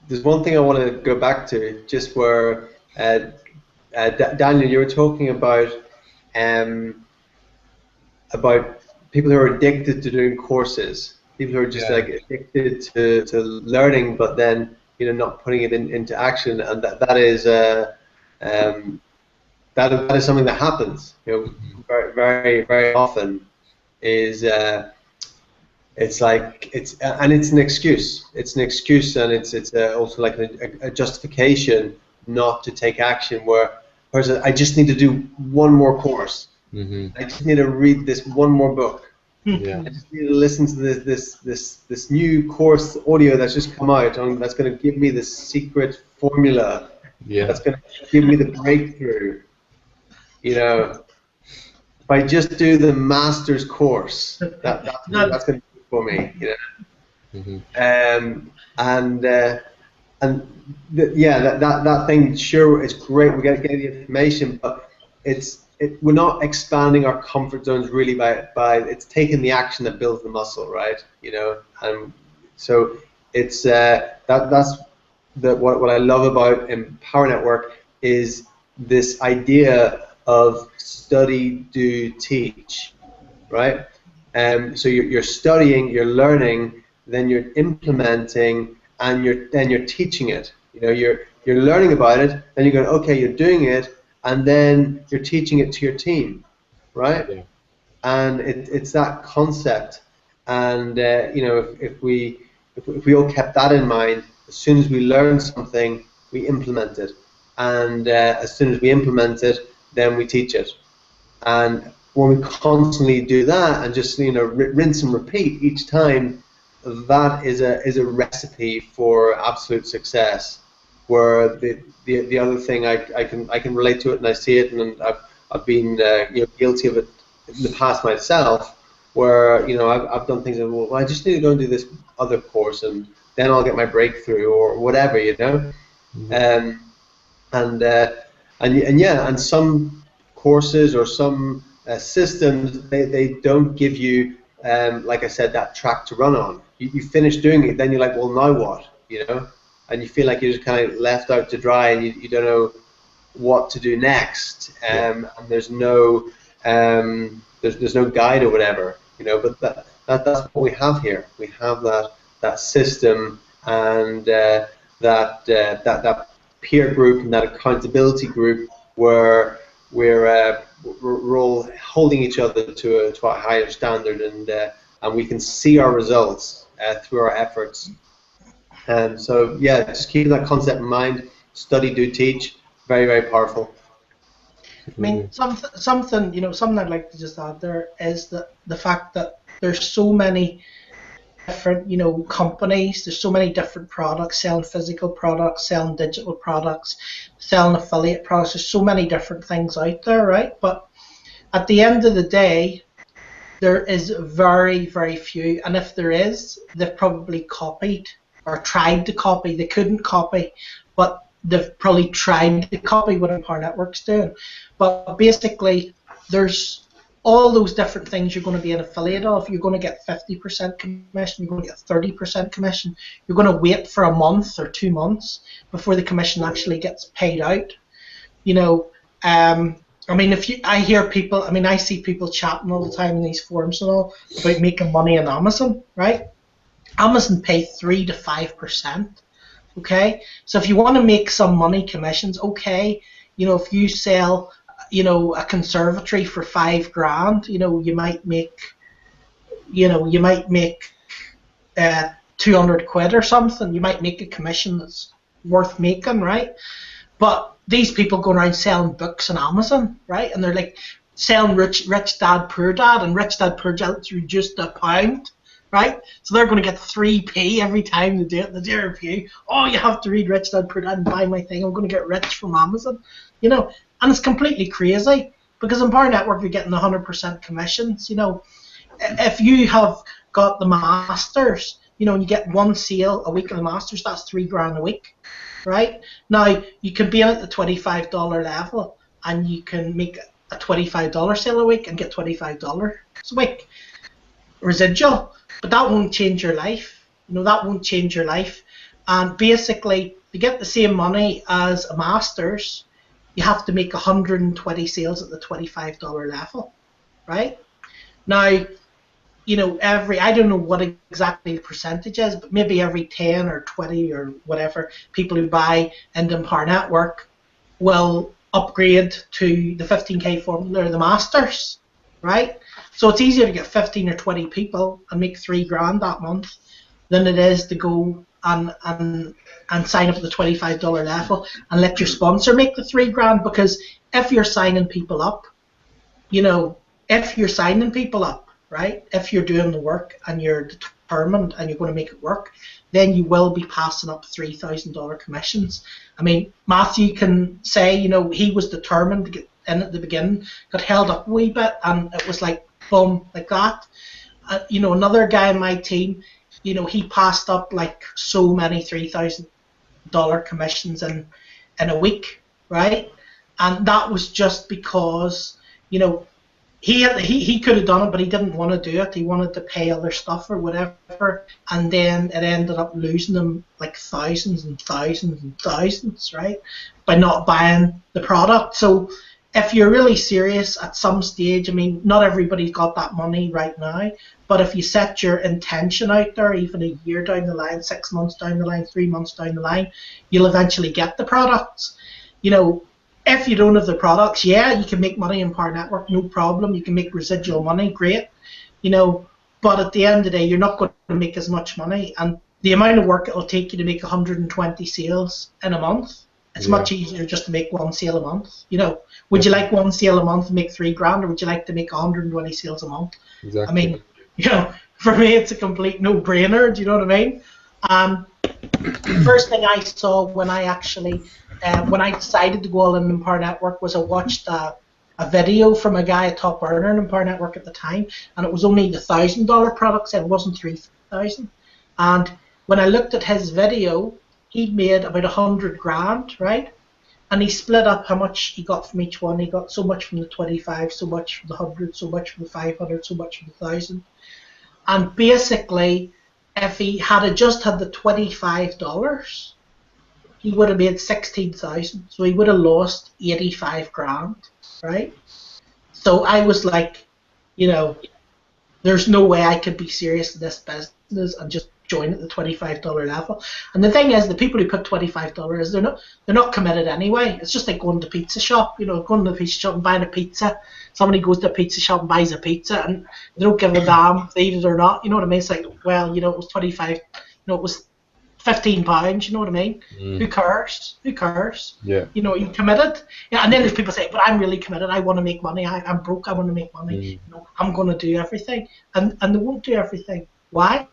There's one thing I want to go back to, just where Daniel, you were talking about people who are addicted to doing courses, people who are just like addicted to learning, but then not putting it into action, and that is something that happens very, very, very often. It's an excuse. It's an excuse, and it's also like a justification not to take action. Where person, I just need to do one more course. I just need to read this one more book. Yeah. I just need to listen to this new course audio that's just come out, that's going to give me the secret formula. Yeah. That's going to give me the breakthrough. If I just do the master's course, that's going to be for me. That thing, sure, it's great. We get the information, but we're not expanding our comfort zones really by it's taking the action that builds the muscle, right? And so it's that's what I love about Empower Network is this idea of study, do, teach, right? So you're studying, you're learning, then you're implementing, and then you're teaching it. You're learning about it, then you're going, okay, you're doing it, and then you're teaching it to your team, right? Yeah. And it's that concept, and if we all kept that in mind, as soon as we learn something, we implement it, and as soon as we implement it, then we teach it. And when we constantly do that and just rinse and repeat each time, that is a recipe for absolute success. Where the other thing I can relate to it, and I see it, and I've been guilty of it in the past myself, where I've done things like, well, I just need to go and do this other course, and then I'll get my breakthrough or whatever, and some courses or some systems, they don't give you, like I said, that track to run on. You finish doing it, then you're like, well, now what? and you feel like you're just kind of left out to dry, and you don't know what to do next, and there's no there's no guide or whatever, but that's what we have here. We have that system, and that peer group and that accountability group where we're all holding each other to a higher standard, and we can see our results through our efforts. And so yeah, just keeping that concept in mind. Study, do, teach. Very, very powerful. I mean, something I'd like to just add there is the fact that there's so many different, companies. There's so many different products, selling physical products, selling digital products, selling affiliate products. There's so many different things out there, right? But at the end of the day, there is very, very few, and if there is, they've probably copied or tried to copy. They couldn't copy, but they've probably tried to copy what Empower Network's doing. But basically, there's all those different things you're going to be an affiliate of. You're going to get 50% commission, you're going to get 30% commission. You're going to wait for a month or 2 months before the commission actually gets paid out. I mean, I see people chatting all the time in these forums and all about making money on Amazon, right? Amazon pay 3 to 5%. Okay, so if you want to make some money commissions, okay, if you sell, a conservatory for $5,000, you might make, 200 quid or something. You might make a commission that's worth making, right? But these people go around selling books on Amazon, right? And they're like selling Rich Dad Poor Dad, and Rich Dad Poor Dad's reduced £1. Right? So they're going to get 3p every time they do it. They do a review. Oh, you have to read Rich Dad Poor Dad and buy my thing. I'm going to get rich from Amazon. And it's completely crazy because in Empower Network you're getting 100% commissions. If you have got the Masters, and you get one sale a week of the Masters, that's $3,000 a week, right? Now you can be at the $25 level and you can make a $25 sale a week and get $25 a week residual. But that won't change your life. That won't change your life. And basically, to get the same money as a Masters, you have to make 120 sales at the $25 level, right? Now, I don't know what exactly the percentage is, but maybe every 10 or 20 or whatever people who buy into Empower Network will upgrade to the 15K formula or the Masters, right? So it's easier to get 15 or 20 people and make $3,000 that month than it is to go and sign up at the $25 level and let your sponsor make the $3,000. Because if you're signing people up, right? If you're doing the work and you're determined and you're going to make it work, then you will be passing up $3,000 commissions. I mean, Matthew can say, he was determined to get in at the beginning, got held up a wee bit, and it was like boom, like that. Another guy in my team, he passed up like so many $3,000 commissions in a week, right? And that was just because, he could have done it, but he didn't want to do it. He wanted to pay other stuff or whatever, and then it ended up losing him like thousands and thousands and thousands, right, by not buying the product. So if you're really serious at some stage, I mean, not everybody's got that money right now, but if you set your intention out there, even a year down the line, 6 months down the line, 3 months down the line, you'll eventually get the products. If you don't have the products, yeah, you can make money in Empower Network, no problem. You can make residual money, great. But at the end of the day, you're not going to make as much money. And the amount of work it'll take you to make 120 sales in a month, it's much easier just to make one sale a month. Would you like one sale a month and make $3,000, or would you like to make 120 sales a month? Exactly. I mean, for me, it's a complete no-brainer. Do you know what I mean? The first thing I saw when I actually, when I decided to go all in Empower Network, was I watched a video from a guy, a top earner in Empower Network at the time, and it was only the $1,000 products, and it wasn't 3,000. And when I looked at his video, he'd made about 100 grand, right? And he split up how much he got from each one. He got so much from the 25, so much from the 100, so much from the 500, so much from the 1,000. And basically, if he had just had the $25, he would have made 16,000. So he would have lost 85 grand, right? So I was like, you know, there's no way I could be serious in this business and just join at the $25 level. And the thing is, the people who put $25, they're not committed anyway. It's just like going to the pizza shop, going to the pizza shop and buying a pizza. Somebody goes to a pizza shop and buys a pizza, and they don't give a damn if they eat it or not. You know what I mean? It's like, well, it was 25, it was £15. You know what I mean? Who cares? Who cares? Yeah. You committed. Yeah, and then there's people say, but I'm really committed. I want to make money. I'm broke. I want to make money. I'm going to do everything, and they won't do everything. Why?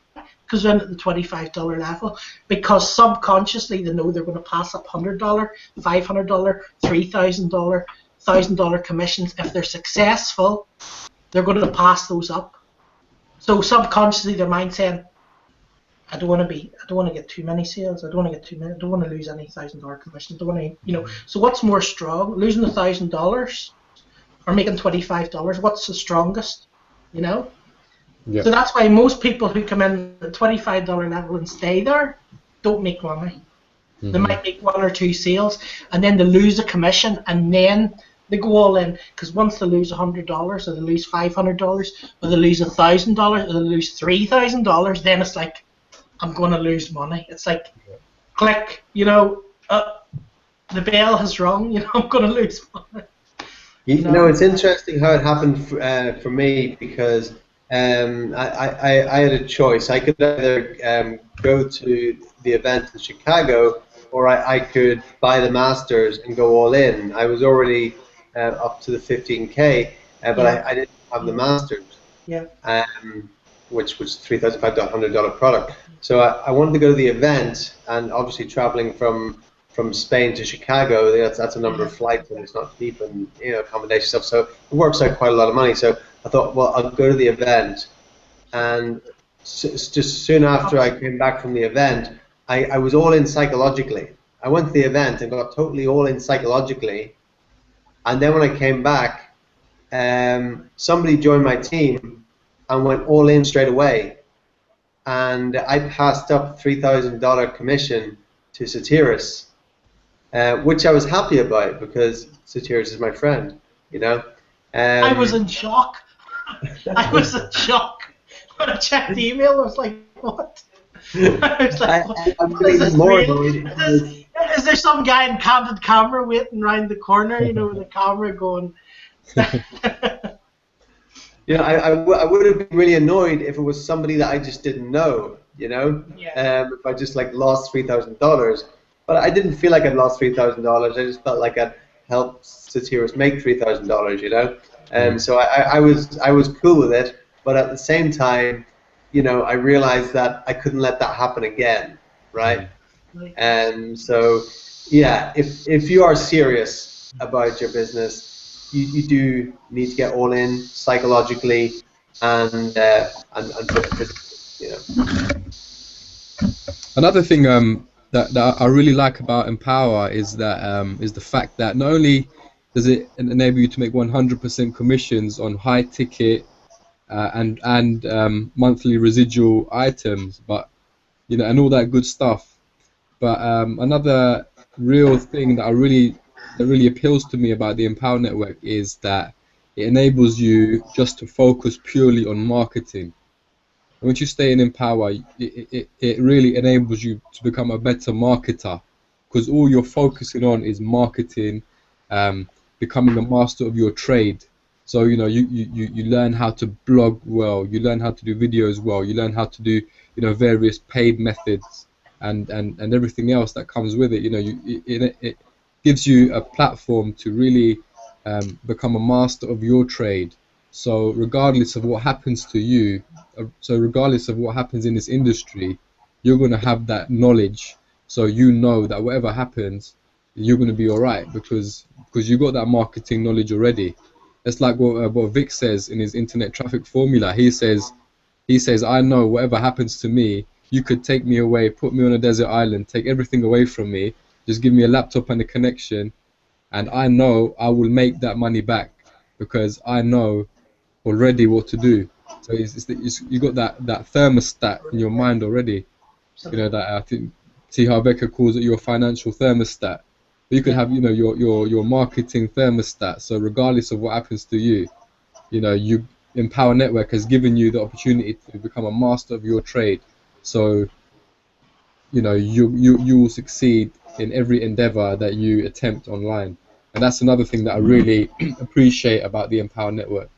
Because they're at the $25 level. Because subconsciously they know they're going to pass up $100, $500, $3,000, $1,000 commissions. If they're successful, they're going to pass those up. So subconsciously their mind saying, I don't want to get too many sales. I don't want to lose any $1,000 commission. I don't want to, So what's more strong, losing $1,000 or making $25? What's the strongest? Yeah. So that's why most people who come in at the $25 level and stay there don't make money. They might make 1 or 2 sales, and then they lose a commission, and then they go all in. Because once they lose $100, or they lose $500, or they lose $1,000, or they lose $3,000, then it's like, I'm going to lose money. It's like, click, the bell has rung, I'm going to lose money. It's interesting how it happened for me, because I had a choice. I could either go to the event in Chicago, or I could buy the Masters and go all in. I was already up to the 15K, but I didn't have the Masters, which was $3,500 product. So I wanted to go to the event, and obviously traveling from Spain to Chicago, that's a number of flights, and it's not cheap, and accommodation stuff. So it works out quite a lot of money. So I thought, well, I'll go to the event, and just soon after I came back from the event, I was all in psychologically. I went to the event and got totally all in psychologically, and then when I came back, somebody joined my team and went all in straight away, and I passed up $3,000 commission to Satiris, which I was happy about, because Satiris is my friend, I was in shock. I was in shock. When I checked the email, I was like, what? I was like, is this real? Is there some guy in candid camera waiting around the corner, with the camera going... I would have been really annoyed if it was somebody that I just didn't know, if I just lost $3,000. But I didn't feel like I'd lost $3,000. I just felt like I'd helped Satiris make $3,000, So I was cool with it. But at the same time, I realized that I couldn't let that happen again, right? And so, if you are serious about your business, you do need to get all in psychologically and Another thing that I really like about Empower is that is the fact that not only does it enable you to make 100% commissions on high ticket and monthly residual items, but and all that good stuff. But another real thing that really appeals to me about the Empower Network is that it enables you just to focus purely on marketing. And once you stay in Empower, it really enables you to become a better marketer, because all you're focusing on is marketing, becoming a master of your trade. So you learn how to blog well, you learn how to do videos well, you learn how to do various paid methods and everything else that comes with it. It gives you a platform to really become a master of your trade. So regardless of what happens to you, regardless of what happens in this industry, you're going to have that knowledge. So that whatever happens, you're going to be all right, because you got that marketing knowledge already. It's like what Vic says in his internet traffic formula. He says, I know whatever happens to me, you could take me away, put me on a desert island, take everything away from me, just give me a laptop and a connection, and I know I will make that money back, because I know already what to do. So you got that thermostat in your mind already. That I think T. Harv Eker calls it your financial thermostat. You could have, you know, your marketing thermostat. So regardless of what happens to you, you know, Empower Network has given you the opportunity to become a master of your trade. So, you know, you will succeed in every endeavor that you attempt online. And that's another thing that I really appreciate about the Empower Network.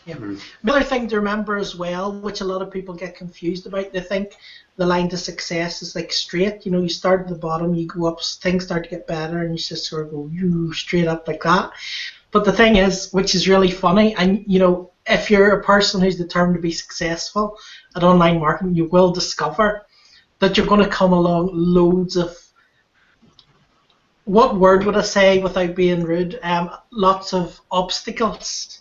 Yeah. Another thing to remember as well, which a lot of people get confused about, they think the line to success is like straight. You know, you start at the bottom, you go up, things start to get better, and you just sort of go straight up like that. But the thing is, which is really funny, and you know, if you're a person who's determined to be successful at online marketing, you will discover that you're going to come along loads of, what word would I say without being rude? Lots of obstacles.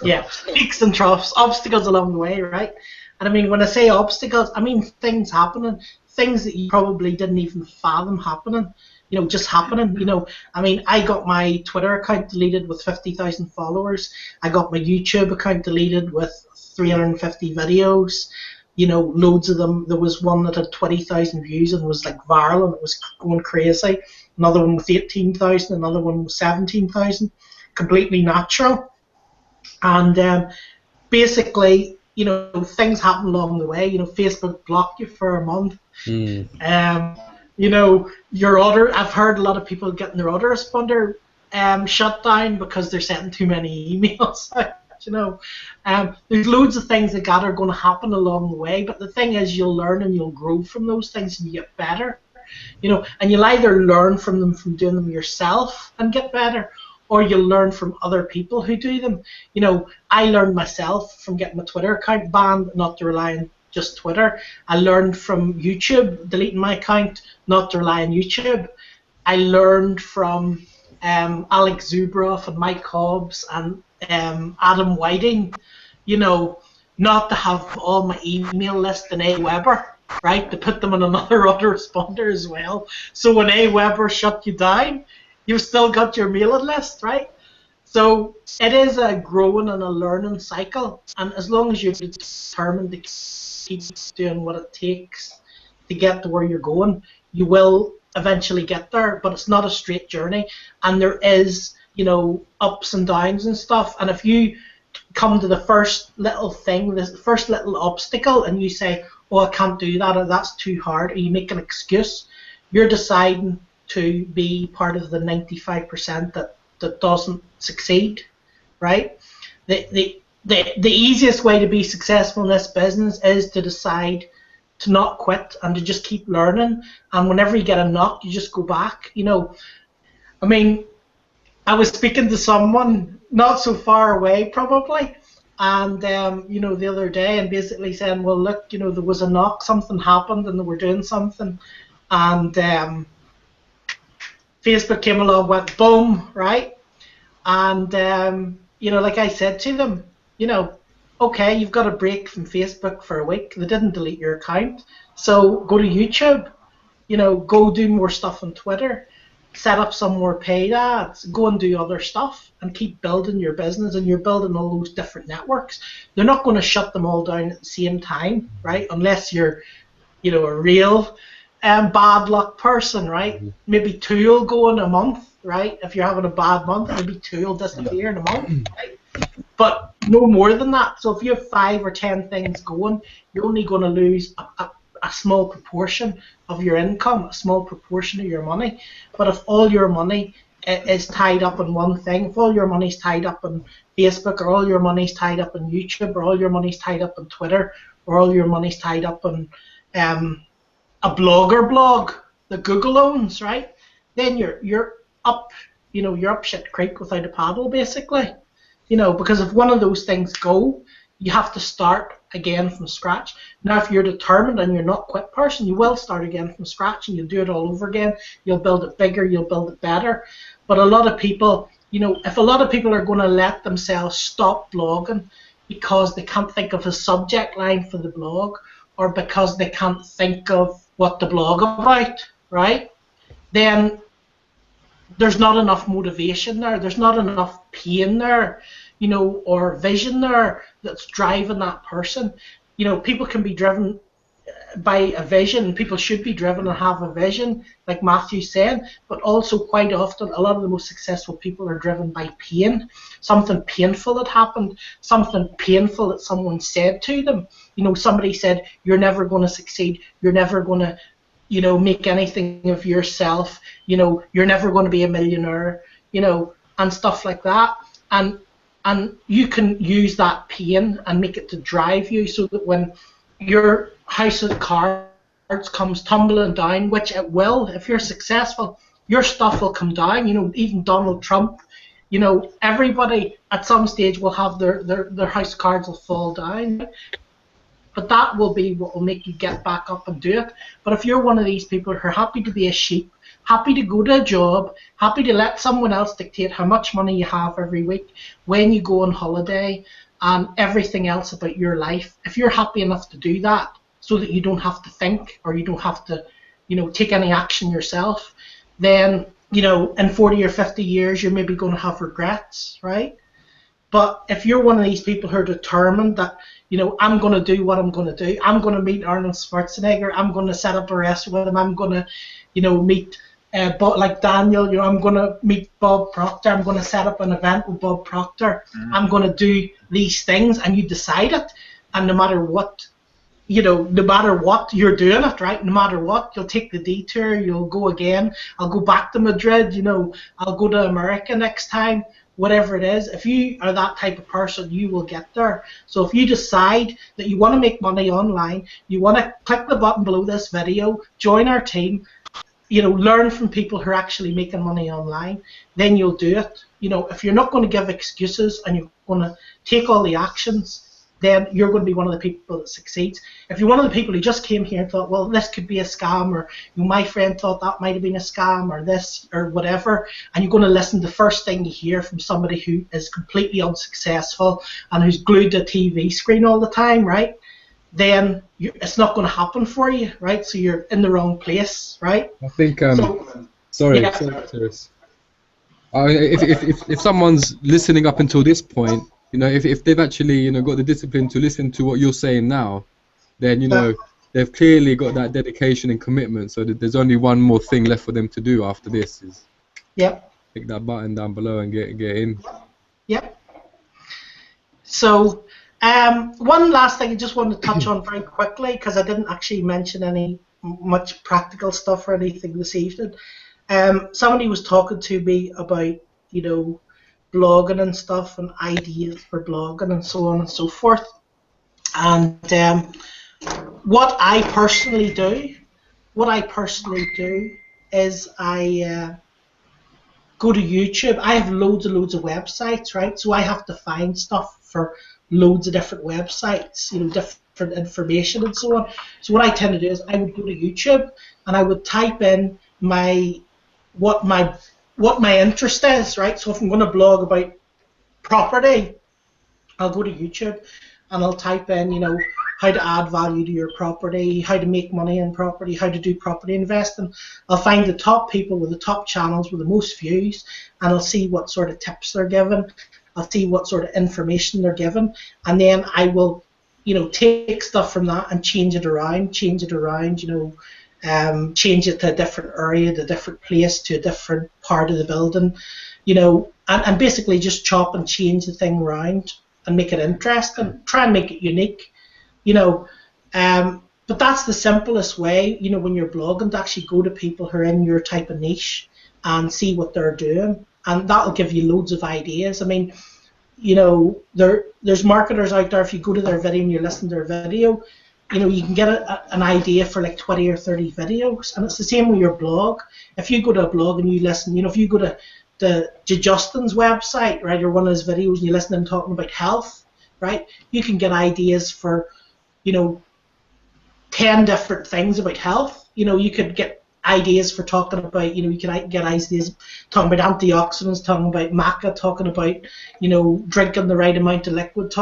Yeah, peaks and troughs, obstacles along the way, right? And I mean, when I say obstacles, I mean things happening, things that you probably didn't even fathom happening, you know, just happening. You know, I mean, I got my Twitter account deleted with 50,000 followers. I got my YouTube account deleted with 350 videos. You know, loads of them. There was one that had 20,000 views and was like viral and it was going crazy. Another one with 18,000, another one with 17,000. Completely natural. And basically, you know, things happen along the way. You know, Facebook blocked you for a month. You know, I've heard a lot of people getting their autoresponder shut down because they're sending too many emails out. You know, there's loads of things that are going to happen along the way. But the thing is, you'll learn and you'll grow from those things and you get better. You know, and you'll either learn from them from doing them yourself and get better, or you'll learn from other people who do them. You know, I learned myself from getting my Twitter account banned, not to rely on just Twitter. I learned from YouTube, deleting my account, not to rely on YouTube. I learned from Alex Zubroff and Mike Hobbs and Adam Whiting, you know, not to have all my email list in Aweber, right, to put them on another autoresponder as well. So when Aweber shut you down, you've still got your mailing list, right? So it is a growing and a learning cycle, and as long as you're determined to keep doing what it takes to get to where you're going, you will eventually get there. But it's not a straight journey, and there is, you know, ups and downs and stuff. And if you come to the first little thing, the first little obstacle, and you say, "Oh, I can't do that," or "That's too hard," or you make an excuse, you're deciding to be part of the 95% that doesn't succeed, right? The easiest way to be successful in this business is to decide to not quit and to just keep learning. And whenever you get a knock, you just go back. You know, I mean, I was speaking to someone not so far away probably, and you know, the other day, and basically saying, well, look, you know, there was a knock, something happened, and they were doing something, and Facebook came along, went boom, right? And you know, like I said to them, you know, okay, you've got a break from Facebook for a week. They didn't delete your account, so go to YouTube. You know, go do more stuff on Twitter, set up some more paid ads, go and do other stuff, and keep building your business. And you're building all those different networks. They're not going to shut them all down at the same time, right? Unless you're, you know, a real bad luck person, right? Maybe 2 will go in a month, right? If you're having a bad month, maybe 2 will disappear in a month, right? But no more than that. So if you have 5 or 10 things going, you're only going to lose a small proportion of your income, a small proportion of your money. But if all your money is tied up in one thing, if all your money's tied up in Facebook, or all your money's tied up in YouTube, or all your money's tied up in Twitter, or all your money's tied up in a blogger blog that Google owns, right? Then you're up, you know, you're up shit creek without a paddle, basically. You know, because if one of those things go, you have to start again from scratch. Now, if you're determined and you're not a quit person, you will start again from scratch and you'll do it all over again. You'll build it bigger, you'll build it better. But a lot of people, you know, if a lot of people are going to let themselves stop blogging because they can't think of a subject line for the blog, or because they can't think of what to blog about, right? Then there's not enough motivation there. There's not enough pain there, you know, or vision there that's driving that person. You know, people can be driven by a vision. People should be driven and have a vision, like Matthew's saying, but also quite often a lot of the most successful people are driven by pain. Something painful that happened, something painful that someone said to them. You know, somebody said, you're never going to succeed, you're never going to, you know, make anything of yourself, you know, you're never going to be a millionaire, you know, and stuff like that. And you can use that pain and make it to drive you, so that when your house of cards comes tumbling down, which it will, if you're successful, your stuff will come down. You know, even Donald Trump, you know, everybody at some stage will have their house cards will fall down. But that will be what will make you get back up and do it. But if you're one of these people who are happy to be a sheep, happy to go to a job, happy to let someone else dictate how much money you have every week, when you go on holiday, and everything else about your life, if you're happy enough to do that so that you don't have to think, or you don't have to, you know, take any action yourself, then, you know, in 40 or 50 years, you're maybe going to have regrets, right? But if you're one of these people who are determined that, you know, I'm going to do what I'm going to do, I'm going to meet Arnold Schwarzenegger, I'm going to set up a restaurant with him, I'm going to, you know, meet, like Daniel, you know, I'm going to meet Bob Proctor, I'm going to set up an event with Bob Proctor, I'm going to do these things, and you decide it, and no matter what, you know, no matter what, you're doing it, right? No matter what, you'll take the detour, you'll go again, I'll go back to Madrid, you know, I'll go to America next time, whatever it is. If you are that type of person, you will get there. So if you decide that you want to make money online, you want to click the button below this video, join our team, you know, learn from people who are actually making money online, then you'll do it. You know, if you're not going to give excuses and you're going to take all the actions, then you're going to be one of the people that succeeds. If you're one of the people who just came here and thought, well, this could be a scam, or you know, my friend thought that might have been a scam, or this, or whatever, and you're going to listen to the first thing you hear from somebody who is completely unsuccessful and who's glued to a TV screen all the time, right? Then it's not going to happen for you, right? So you're in the wrong place, right? I think. So, sorry, yeah. sorry, Terence. If someone's listening up until this point, you know, if they've actually, you know, got the discipline to listen to what you're saying now, then, you know, they've clearly got that dedication and commitment. So that there's only one more thing left for them to do after this is click that button down below and get in. Yep. So one last thing I just wanted to touch on very quickly, because I didn't actually mention any much practical stuff or anything this evening. Somebody was talking to me about, you know, blogging and stuff, and ideas for blogging and so on and so forth. And what I personally do is I go to YouTube. I have loads and loads of websites, right? So I have to find stuff for loads of different websites, you know, different information and so on. So what I tend to do is I would go to YouTube and I would type in what my interest is, right? So if I'm going to blog about property, I'll go to YouTube and I'll type in, you know, how to add value to your property, how to make money in property, how to do property investing. I'll find the top people with the top channels with the most views, and I'll see what sort of tips they're given. I'll see what sort of information they're given, and then I will, you know, take stuff from that and change it around, you know, change it to a different area, to a different place, to a different part of the building, you know, and basically just chop and change the thing around and make it interesting, try and make it unique, you know. But that's the simplest way, you know, when you're blogging, to actually go to people who are in your type of niche and see what they're doing, and that'll give you loads of ideas. I mean, you know, there's marketers out there, if you go to their video and you listen to their video, you know, you can get an idea for like 20 or 30 videos, and it's the same with your blog. If you go to a blog and you listen, you know, if you go to Justin's website, right, or one of his videos, and you listen to him talking about health, right, you can get ideas for, you know, 10 different things about health. You know, you could get ideas for talking about, you know, you can get ideas talking about antioxidants, talking about maca, talking about, you know, drinking the right amount of liquid,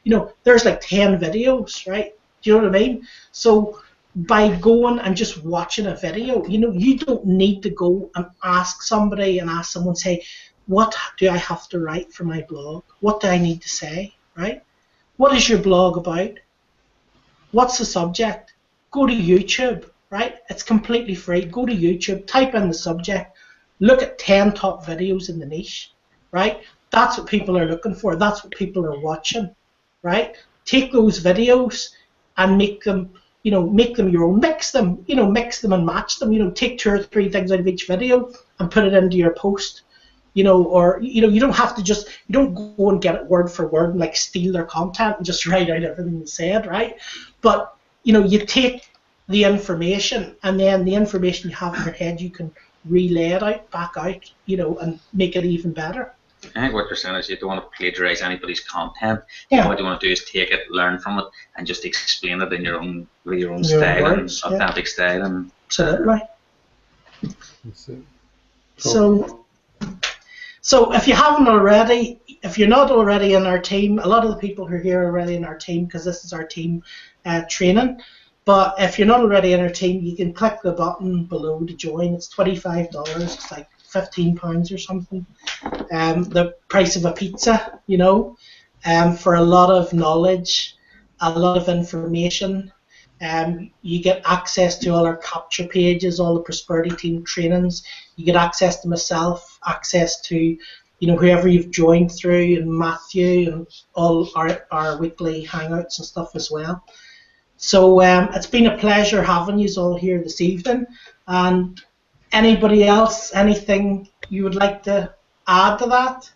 you know, there's like 10 videos, right? Do you know what I mean? So by going and just watching a video, you know, you don't need to go and ask someone, say, what do I have to write for my blog? What do I need to say, right? What is your blog about? What's the subject? go to YouTube, right? It's completely free. Go to YouTube, type in the subject, look at 10 top videos in the niche, right? That's what people are looking for. That's what people are watching, right? Take those videos and make them, make them your own. Mix them, mix them and match them. Take 2 or 3 things out of each video and put it into your post. Or you don't have to you don't go and get it word for word and like steal their content and just write out everything they said, right? But you take the information, and then the information you have in your head, you can relay it back out, and make it even better. I think what you're saying is you don't want to plagiarize anybody's content. Yeah. What you want to do is take it, learn from it, and just explain it in your own Your style words, and authentic style. And absolutely. That's it. So if you haven't already, if you're not already in our team, a lot of the people who are here are already in our team because this is our team training. But if you're not already in our team, you can click the button below to join. It's $25. It's like £15 or something. The price of a pizza, for a lot of knowledge, a lot of information. You get access to all our capture pages, all the Prosperity Team trainings. You get access to myself, access to whoever you've joined through, and Matthew, and all our weekly hangouts and stuff as well. So it's been a pleasure having you all here this evening. And anybody else, anything you would like to add to that?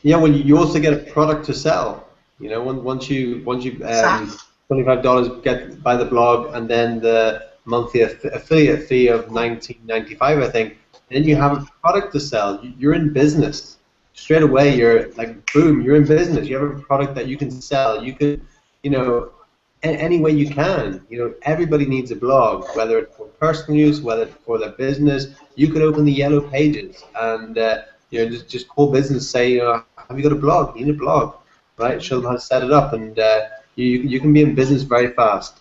Yeah, well, you also get a product to sell. Once you $25 get by the blog, and then the monthly affiliate fee of $19.95, I think. And then you have a product to sell. You're in business straight away. You're like, boom, you're in business. You have a product that you can sell. You could, any way you can. Everybody needs a blog, whether it's for personal use, whether it's for their business. You could open the yellow pages and just call business, say, have you got a blog? You need a blog, right? Show them how to set it up, and you can be in business very fast,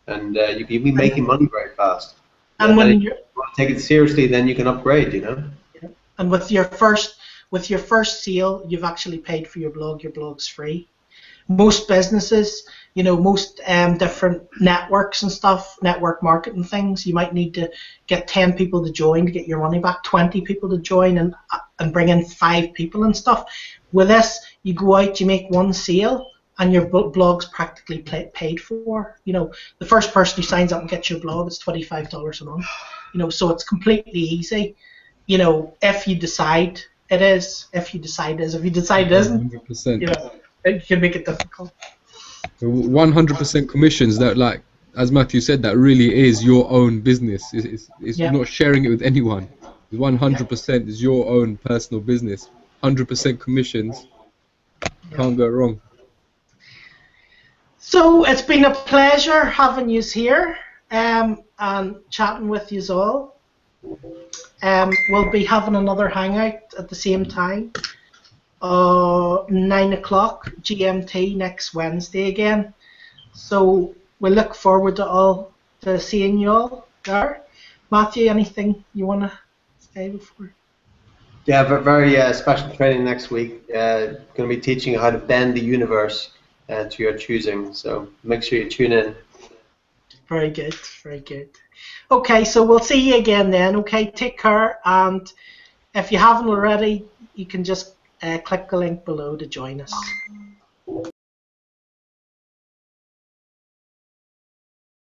and you can be making money very fast. And when you want to take it seriously, then you can upgrade. And with your first sale, you've actually paid for your blog. Your blog's free. Most businesses, most different networks and stuff, network marketing things, you might need to get 10 people to join to get your money back, 20 people to join and bring in 5 people and stuff. With this, you go out, you make one sale, and your blog's practically paid for. The first person who signs up and gets your blog, it's $25 a month. So it's completely easy. If you decide it is, if you decide it is, if you decide it isn't, 100%. it can make it difficult. 100% commissions. That, like as Matthew said, that really is your own business. It's not sharing it with anyone. 100% is your own personal business. 100% commissions. Can't go wrong. So it's been a pleasure having you here and chatting with you all. We'll be having another hangout at the same time, 9 o'clock GMT next Wednesday again. So we look forward to seeing you all there. Matthew, anything you want to say before? Yeah, very special training next week. Going to be teaching you how to bend the universe to your choosing. So make sure you tune in. Very good, very good. Okay, so we'll see you again then. Okay, take care, and if you haven't already, you can just click the link below to join us.